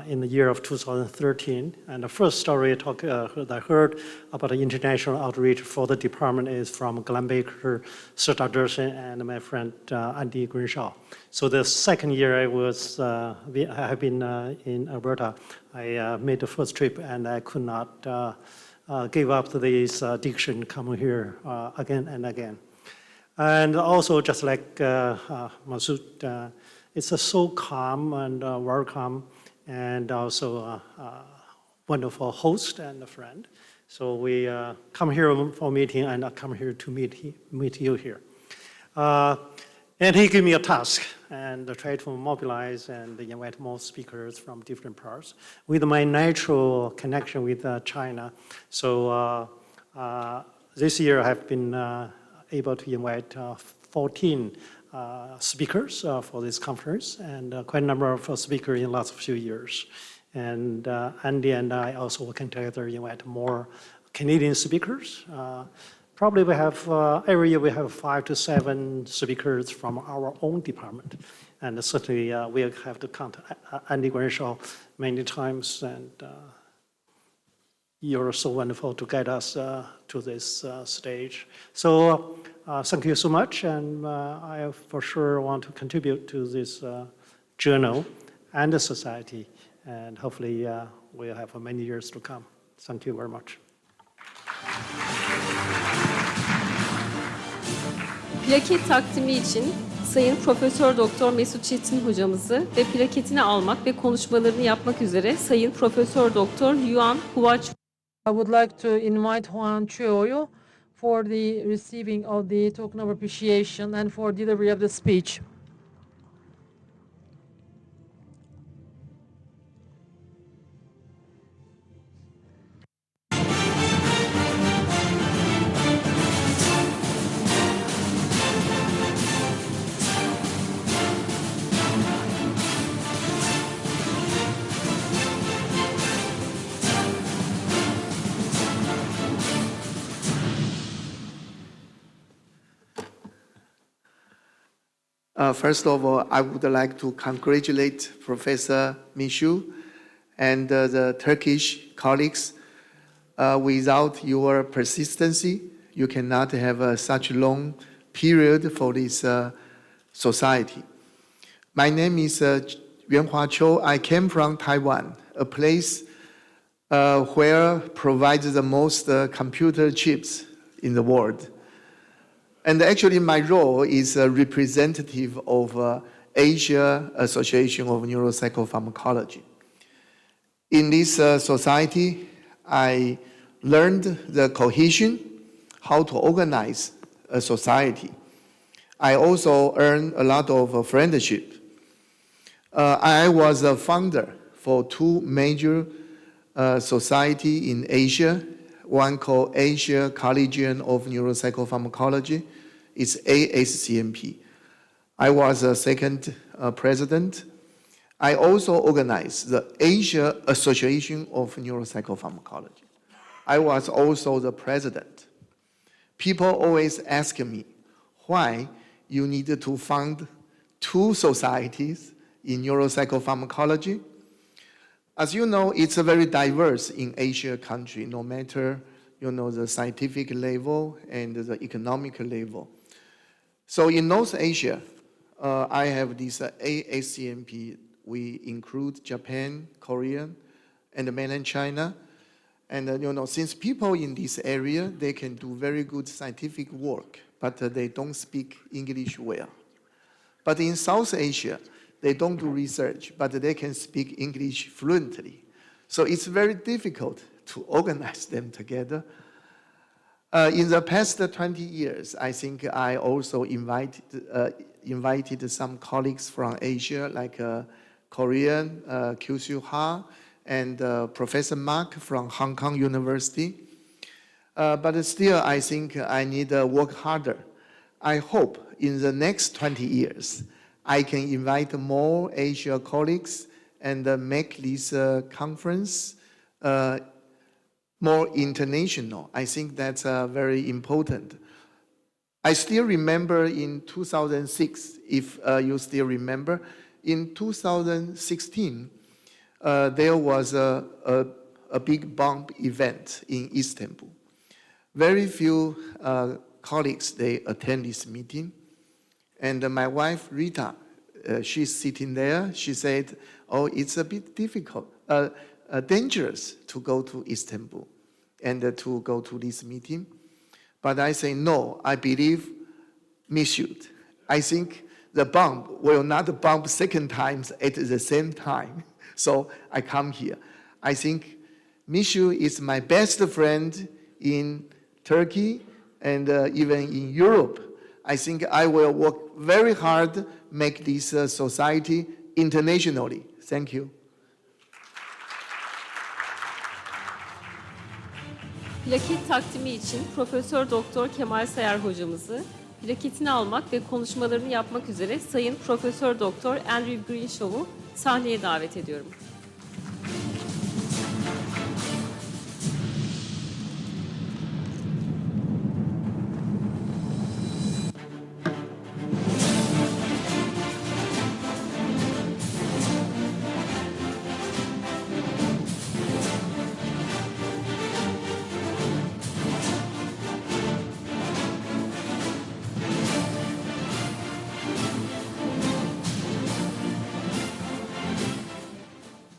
in the year of 2013. And the first story that I heard about the international outreach for the department is from Glenn Baker, Sir Dr. Derson, and my friend Andy Grinshaw. So the second year I have been in Alberta, I made the first trip, and I could not give up this addiction coming here again and again. And also, just like Masood, it's so calm and welcome, and also a wonderful host and a friend. So we come here for a meeting, and I come here to meet you here. And he gave me a task, and I try to mobilize and invite more speakers from different parts with my natural connection with China. So this year I have been able to invite 14 speakers for this conference, and quite a number of speakers in the last few years. And Andy and I also working together invite more Canadian speakers. Probably we have, every year we have 5 to 7 speakers from our own department. And certainly we'll have to count Andy Grenshaw many times, and you're so wonderful to guide us to this stage. So thank you so much, and I for sure want to contribute to this journal and the society, and hopefully we'll have many years to come. Thank you very much. Plaket takdimi için Sayın Profesör Doktor Mesut Çetin hocamızı ve plaketini almak ve konuşmalarını yapmak üzere Sayın Profesör Doktor Yuan Huaç. I would like to invite Huan Chuoyu for the receiving of the token of appreciation and for delivery of the speech. First of all, I would like to congratulate Professor Mishu and the Turkish colleagues. Without your persistency, you cannot have such a long period for this society. My name is Yuanhua Qiu. I came from Taiwan, a place where provides the most computer chips in the world. And actually, my role is a representative of Asia Association of Neuropsychopharmacology. In this society, I learned the cohesion, how to organize a society. I also earned a lot of friendship. I was a founder for two major society in Asia, one called Asia Collegium of Neuropsychopharmacology. It's ASCMP. I was a second president. I also organized the Asia Association of Neuropsychopharmacology. I was also the president. People always ask me why you need to found two societies in neuropsychopharmacology. As you know, it's a very diverse in Asia country, no matter the scientific level and the economic level. So in North Asia, I have this ASCMP. We include Japan, Korea, and mainland China. And since people in this area, they can do very good scientific work, but they don't speak English well. But in South Asia, they don't do research, but they can speak English fluently. So it's very difficult to organize them together. In the past 20 years, I think I also invited some colleagues from Asia, like Korean, Kyushu Ha, and Professor Mark from Hong Kong University. But still, I think I need to work harder. I hope in the next 20 years, I can invite more Asia colleagues and make this conference more international. I think that's very important. I still remember in 2006, if you still remember, in 2016, there was a big bomb event in Istanbul. Very few colleagues, they attend this meeting. And my wife, Rita, she's sitting there. She said, oh, it's a bit difficult, dangerous to go to Istanbul and to go to this meeting. But I say, no, I believe Misut. I think the bomb will not bomb second times at the same time. So I come here. I think Mishu is my best friend in Turkey and even in Europe. I think I will work very hard, make this society internationally. Thank you. Plaket takdimi için Profesör Doktor Kemal Sayar hocamızı, plaketini almak ve konuşmalarını yapmak üzere Sayın Profesör Doktor Andrew Greenshaw'u sahneye davet ediyorum.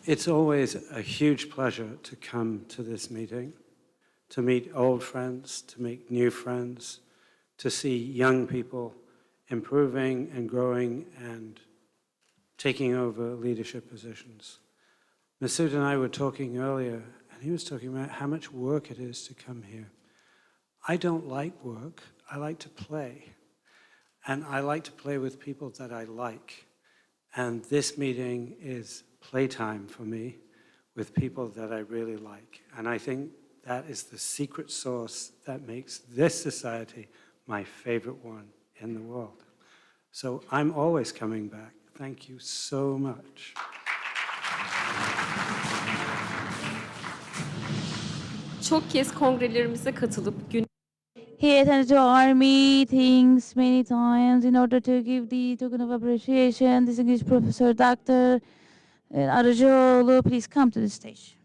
It's always a huge pleasure to come to this meeting, to meet old friends, to make new friends, to see young people improving and growing and taking over leadership positions. Masood and I were talking earlier, and he was talking about how much work it is to come here. I don't like work, I like to play. And I like to play with people that I like. And this meeting is playtime for me with people that I really like. And I think that is the secret sauce that makes this society my favorite one in the world. So I'm always coming back. Thank you so much. Çok kez kongrelerimize katılıp He attended to our meetings many times in order to give the token of appreciation. Distinguished Professor Dr. Arıcıoğlu, please come to the stage.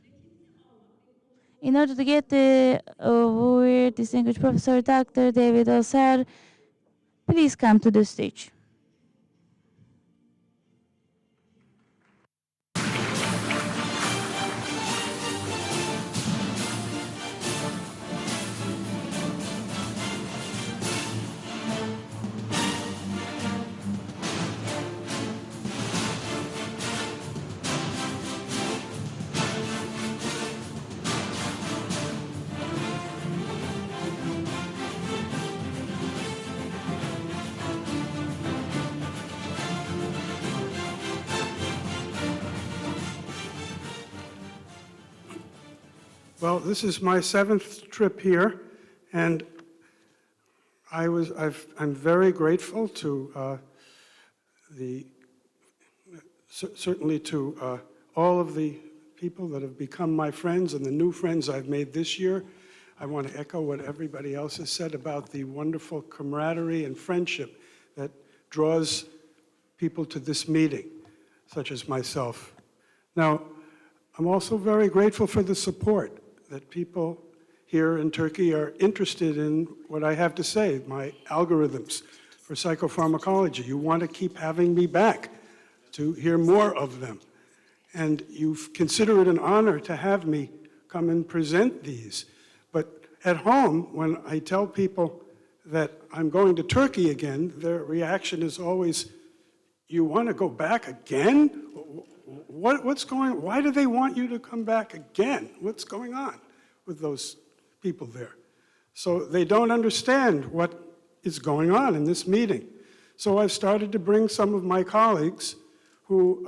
In order to get the award, Distinguished Professor Dr. David Oser, please come to the stage. Well, this is my 7th trip here, and I'm very grateful to certainly to all of the people that have become my friends and the new friends I've made this year. I want to echo what everybody else has said about the wonderful camaraderie and friendship that draws people to this meeting, such as myself. Now, I'm also very grateful for the support that people here in Turkey are interested in what I have to say, my algorithms for psychopharmacology. You want to keep having me back to hear more of them. And you consider it an honor to have me come and present these. But at home, when I tell people that I'm going to Turkey again, their reaction is always, you want to go back again? What's going on? Why do they want you to come back again? What's going on with those people there? So they don't understand what is going on in this meeting. So I've started to bring some of my colleagues who,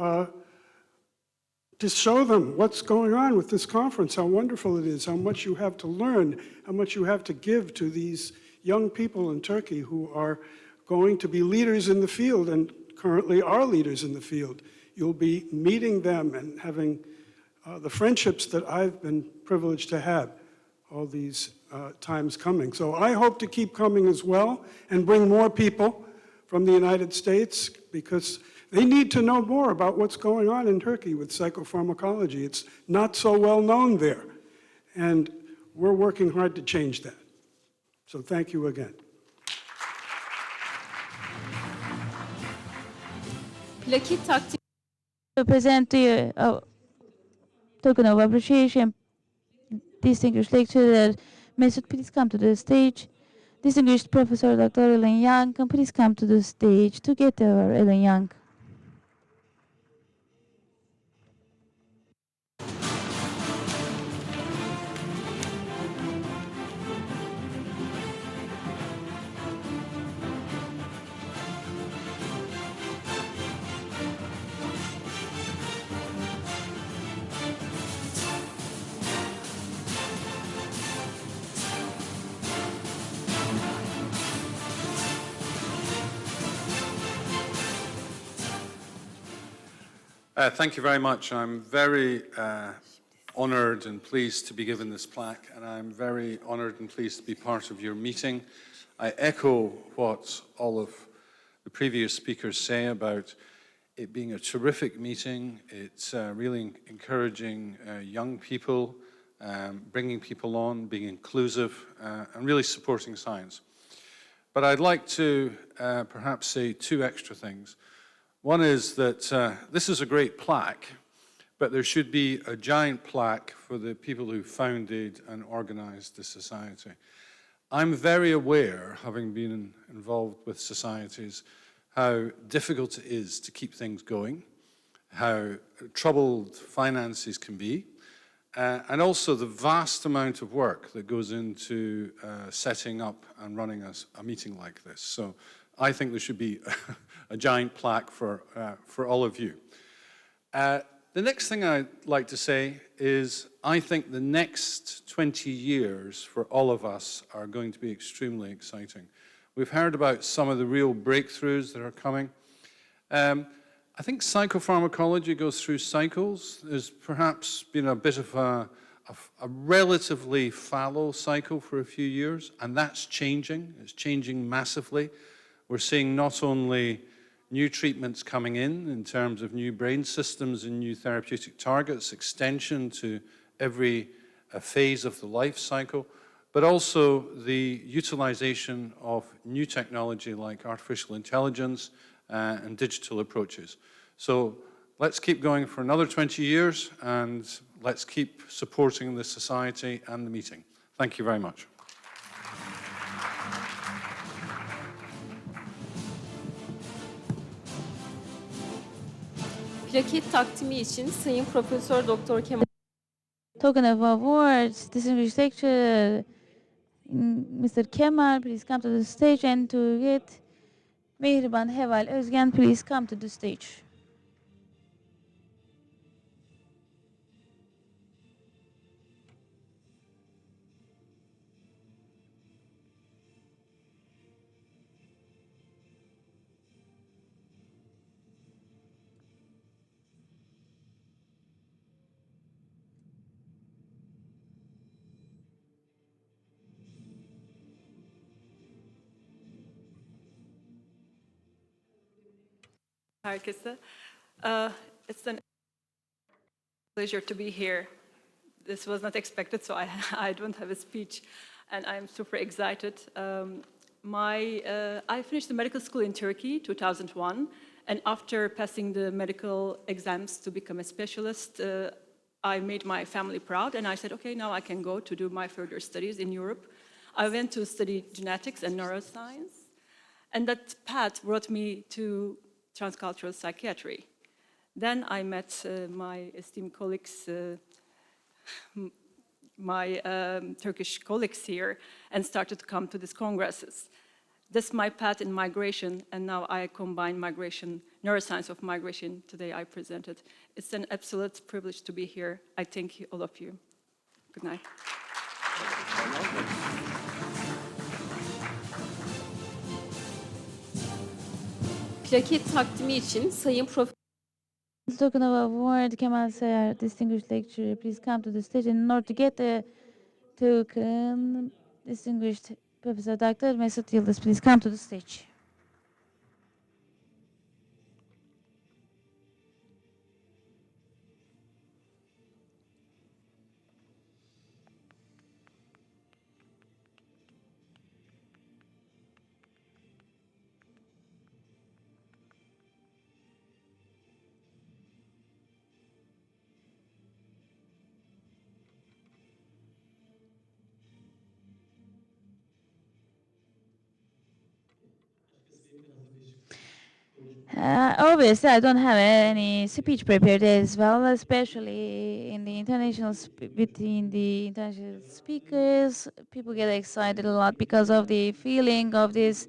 to show them what's going on with this conference, how wonderful it is, how much you have to learn, how much you have to give to these young people in Turkey who are going to be leaders in the field and currently are leaders in the field. You'll be meeting them and having the friendships that I've been privileged to have all these times coming. So I hope to keep coming as well and bring more people from the United States because they need to know more about what's going on in Turkey with psychopharmacology. It's not so well known there. And we're working hard to change that. So thank you again. plaket takdim To present to you a token of appreciation, distinguished lecturer Mesut, please come to the stage. Distinguished Professor Dr. Ellen Young, please come to the stage to get our Ellen Young. Thank you very much. I'm very honoured and pleased to be given this plaque, and I'm very honoured and pleased to be part of your meeting. I echo what all of the previous speakers say about it being a terrific meeting. It's really encouraging young people, bringing people on, being inclusive, and really supporting science. But I'd like to perhaps say two extra things. One is that this is a great plaque, but there should be a giant plaque for the people who founded and organized the society. I'm very aware, having been involved with societies, how difficult it is to keep things going, how troubled finances can be, and also the vast amount of work that goes into setting up and running a meeting like this. So I think there should be a giant plaque for all of you. The next thing I'd like to say is I think the next 20 years for all of us are going to be extremely exciting. We've heard about some of the real breakthroughs that are coming. I think psychopharmacology goes through cycles. There's perhaps been a bit of a relatively fallow cycle for a few years, and that's changing. It's changing massively. We're seeing not only new treatments coming in terms of new brain systems and new therapeutic targets, extension to every phase of the life cycle, but also the utilization of new technology like artificial intelligence and digital approaches. So let's keep going for another 20 years and let's keep supporting the society and the meeting. Thank you very much. Plaket takdimi için Sayın Profesör Doktor Kemal Token of awards, distinguished lecturer, Mr. Kemal, please come to the stage, and to get Mehriban Heval Özgen, please come to the stage. Herkese. It's a pleasure to be here. This was not expected, so I don't have a speech, and I'm super excited. I finished the medical school in Turkey, 2001, and after passing the medical exams to become a specialist, I made my family proud, and I said, okay, now I can go to do my further studies in Europe. I went to study genetics and neuroscience, and that path brought me to transcultural psychiatry. Then I met my esteemed colleagues, my Turkish colleagues here, and started to come to these congresses. That's my path in migration, and now I combine migration, neuroscience of migration. Today I presented. It's an absolute privilege to be here. I thank you, all of you. Good night. plaket takdimi için Sayın Profesör Token of award, Kemal Sayar, distinguished lecturer, please come to the stage. And in order to get the token, distinguished Professor Dr. Mesut Yıldız, please come to the stage. Obviously, I don't have any speech prepared as well, especially in the between the international speakers. People get excited a lot because of the feeling of this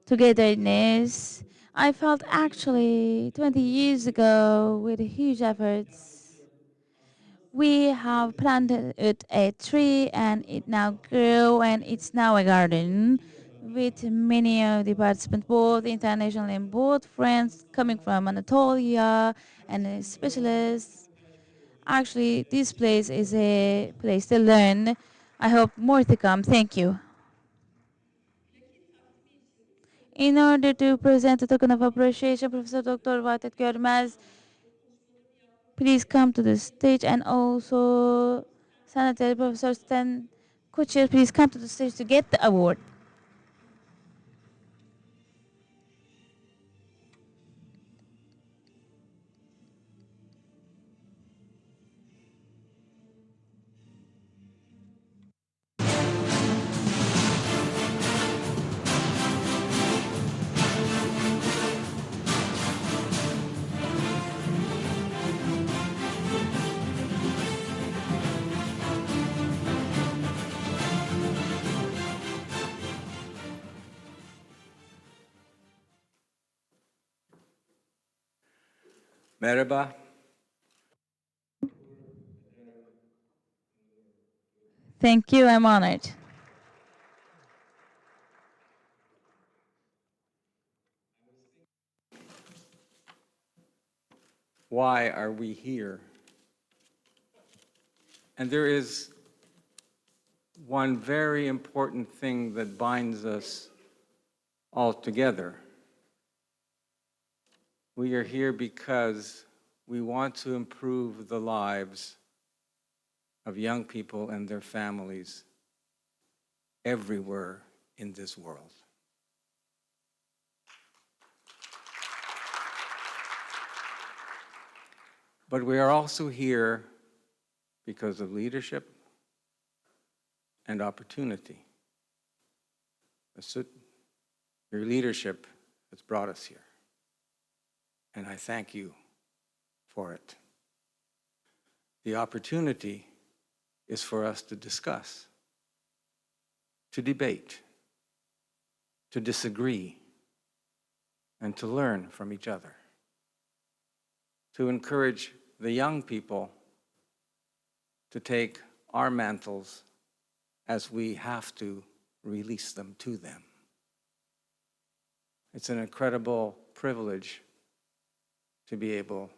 togetherness. I felt actually 20 years ago with huge efforts. We have planted a tree and it now grew and it's now a garden with many of the participants, both international and both friends coming from Anatolia and specialists. Actually, this place is a place to learn. I hope more to come. Thank you. In order to present a token of appreciation, Professor Dr. Vatet Görmez, please come to the stage, and also Sanitary Professor Stan Kucher, please come to the stage to get the award. Merhaba. Thank you, I'm honored. Why are we here? And there is one very important thing that binds us all together. We are here because we want to improve the lives of young people and their families everywhere in this world. But we are also here because of leadership and opportunity. Your leadership has brought us here, and I thank you for it. The opportunity is for us to discuss, to debate, to disagree, and to learn from each other, to encourage the young people to take our mantles as we have to release them to them. It's an incredible privilege to be able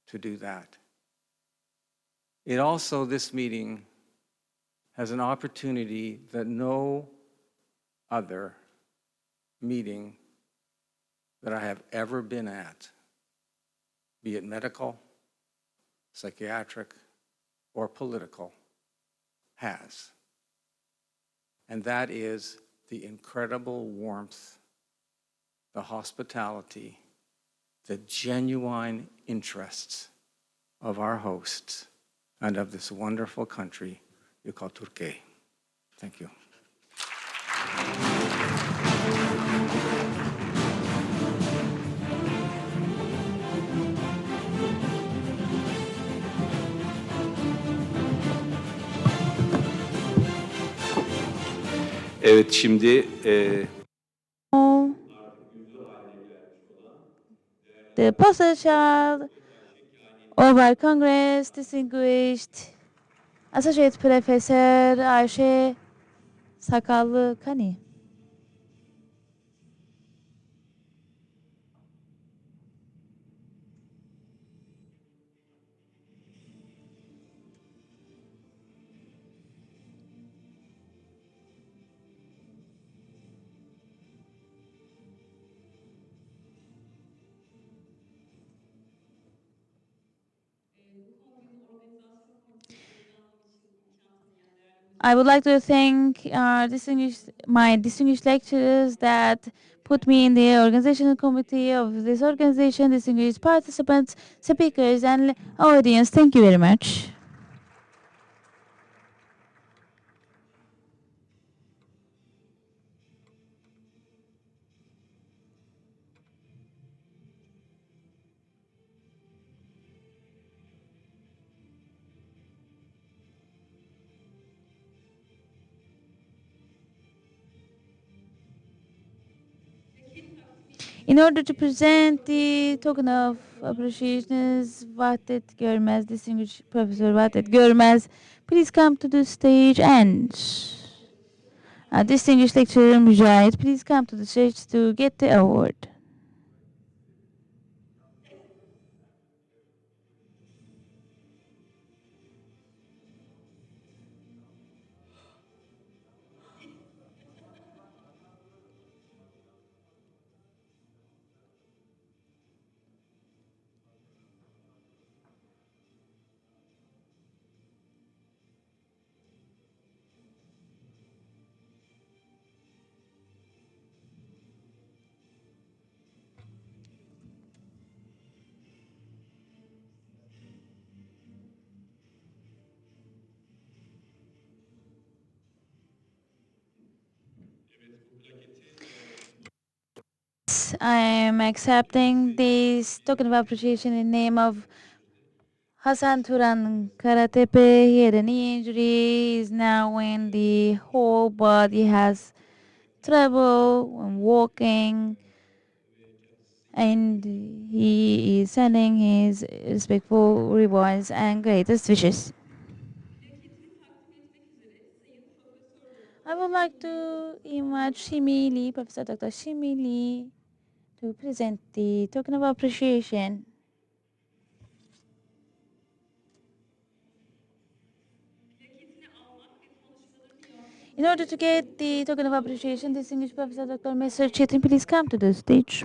to do that. It also, this meeting, has an opportunity that no other meeting that I have ever been at, be it medical, psychiatric, or political, has. And that is the incredible warmth, the hospitality, the genuine interests of our hosts and of this wonderful country you call Turkey. Thank you. Evet, şimdi The poster child of our Congress, distinguished Associate Professor Ayşe Sakallı Kani. I would like to thank my distinguished lecturers that put me in the organizational committee of this organization, distinguished participants, speakers, and audience. Thank you very much. In order to present the token of appreciation is Vahdet Görmez, distinguished Professor Vahdet Görmez, please come to the stage, and distinguished lecturer Müjahit, please come to the stage to get the award. I am accepting this token of appreciation in name of Hasan Turan Karatepe. He had a knee injury, is now in the hole, but he has trouble when walking. And he is sending his respectful rewards and greatest wishes. I would like to invite Shimili, Professor Dr. Shimili, to present the token of appreciation. In order to get the token of appreciation, distinguished Professor Dr. Mr. Chetan, please come to the stage.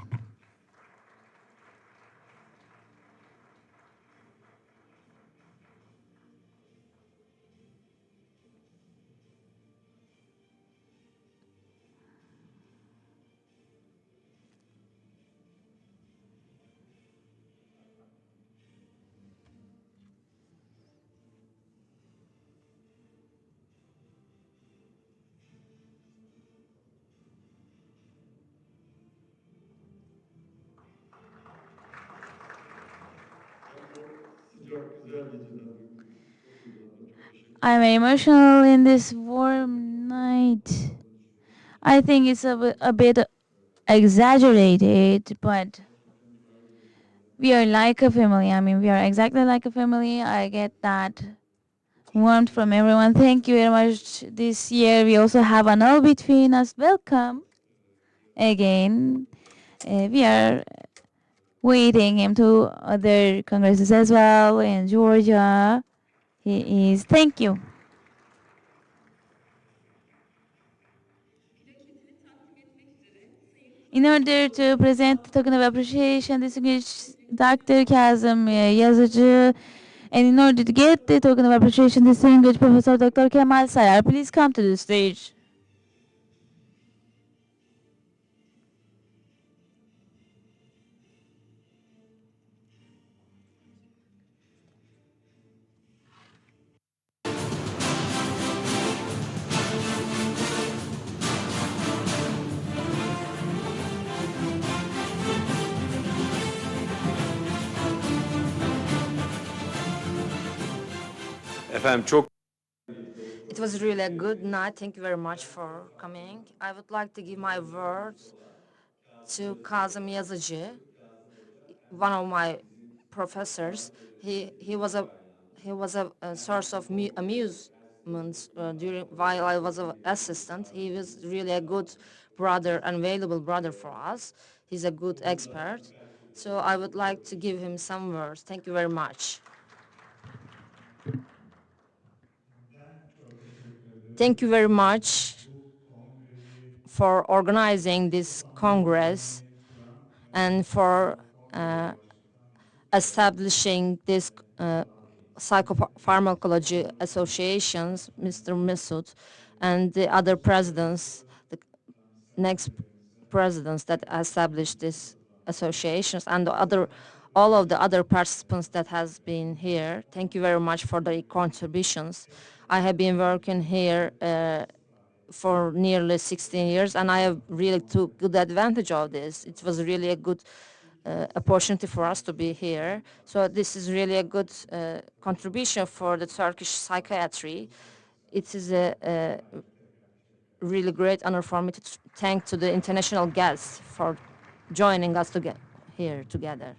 I'm emotional in this warm night. I think it's a bit exaggerated, but we are like a family. I mean, we are exactly like a family. I get that warmth from everyone. Thank you very much. This year we also have an all between us. Welcome again. We are waiting him to other congresses as well in Georgia. He is. Thank you. In order to present the token of appreciation, distinguished Dr. Kazım Yazıcı, and in order to get the token of appreciation, distinguished Professor Dr. Kemal Sayar, please come to the stage. Efendim çok It was really a good night. Thank you very much for coming. I would like to give my word to Kazım Yazıcı, one of my professors. He was a source of amusement during while I was an assistant. He was really a good brother and valuable brother for us. He's a good expert. So I would like to give him some words. Thank you very much. Thank you very much for organizing this Congress and for establishing this psychopharmacology associations, Mr. Mesut, and the other presidents, the next presidents that established these associations, and all of the other participants that has been here. Thank you very much for their contributions. I have been working here for nearly 16 years, and I have really took good advantage of this. It was really a good opportunity for us to be here. So this is really a good contribution for the Turkish psychiatry. It is a really great honor for me to thank to the international guests for joining us here together.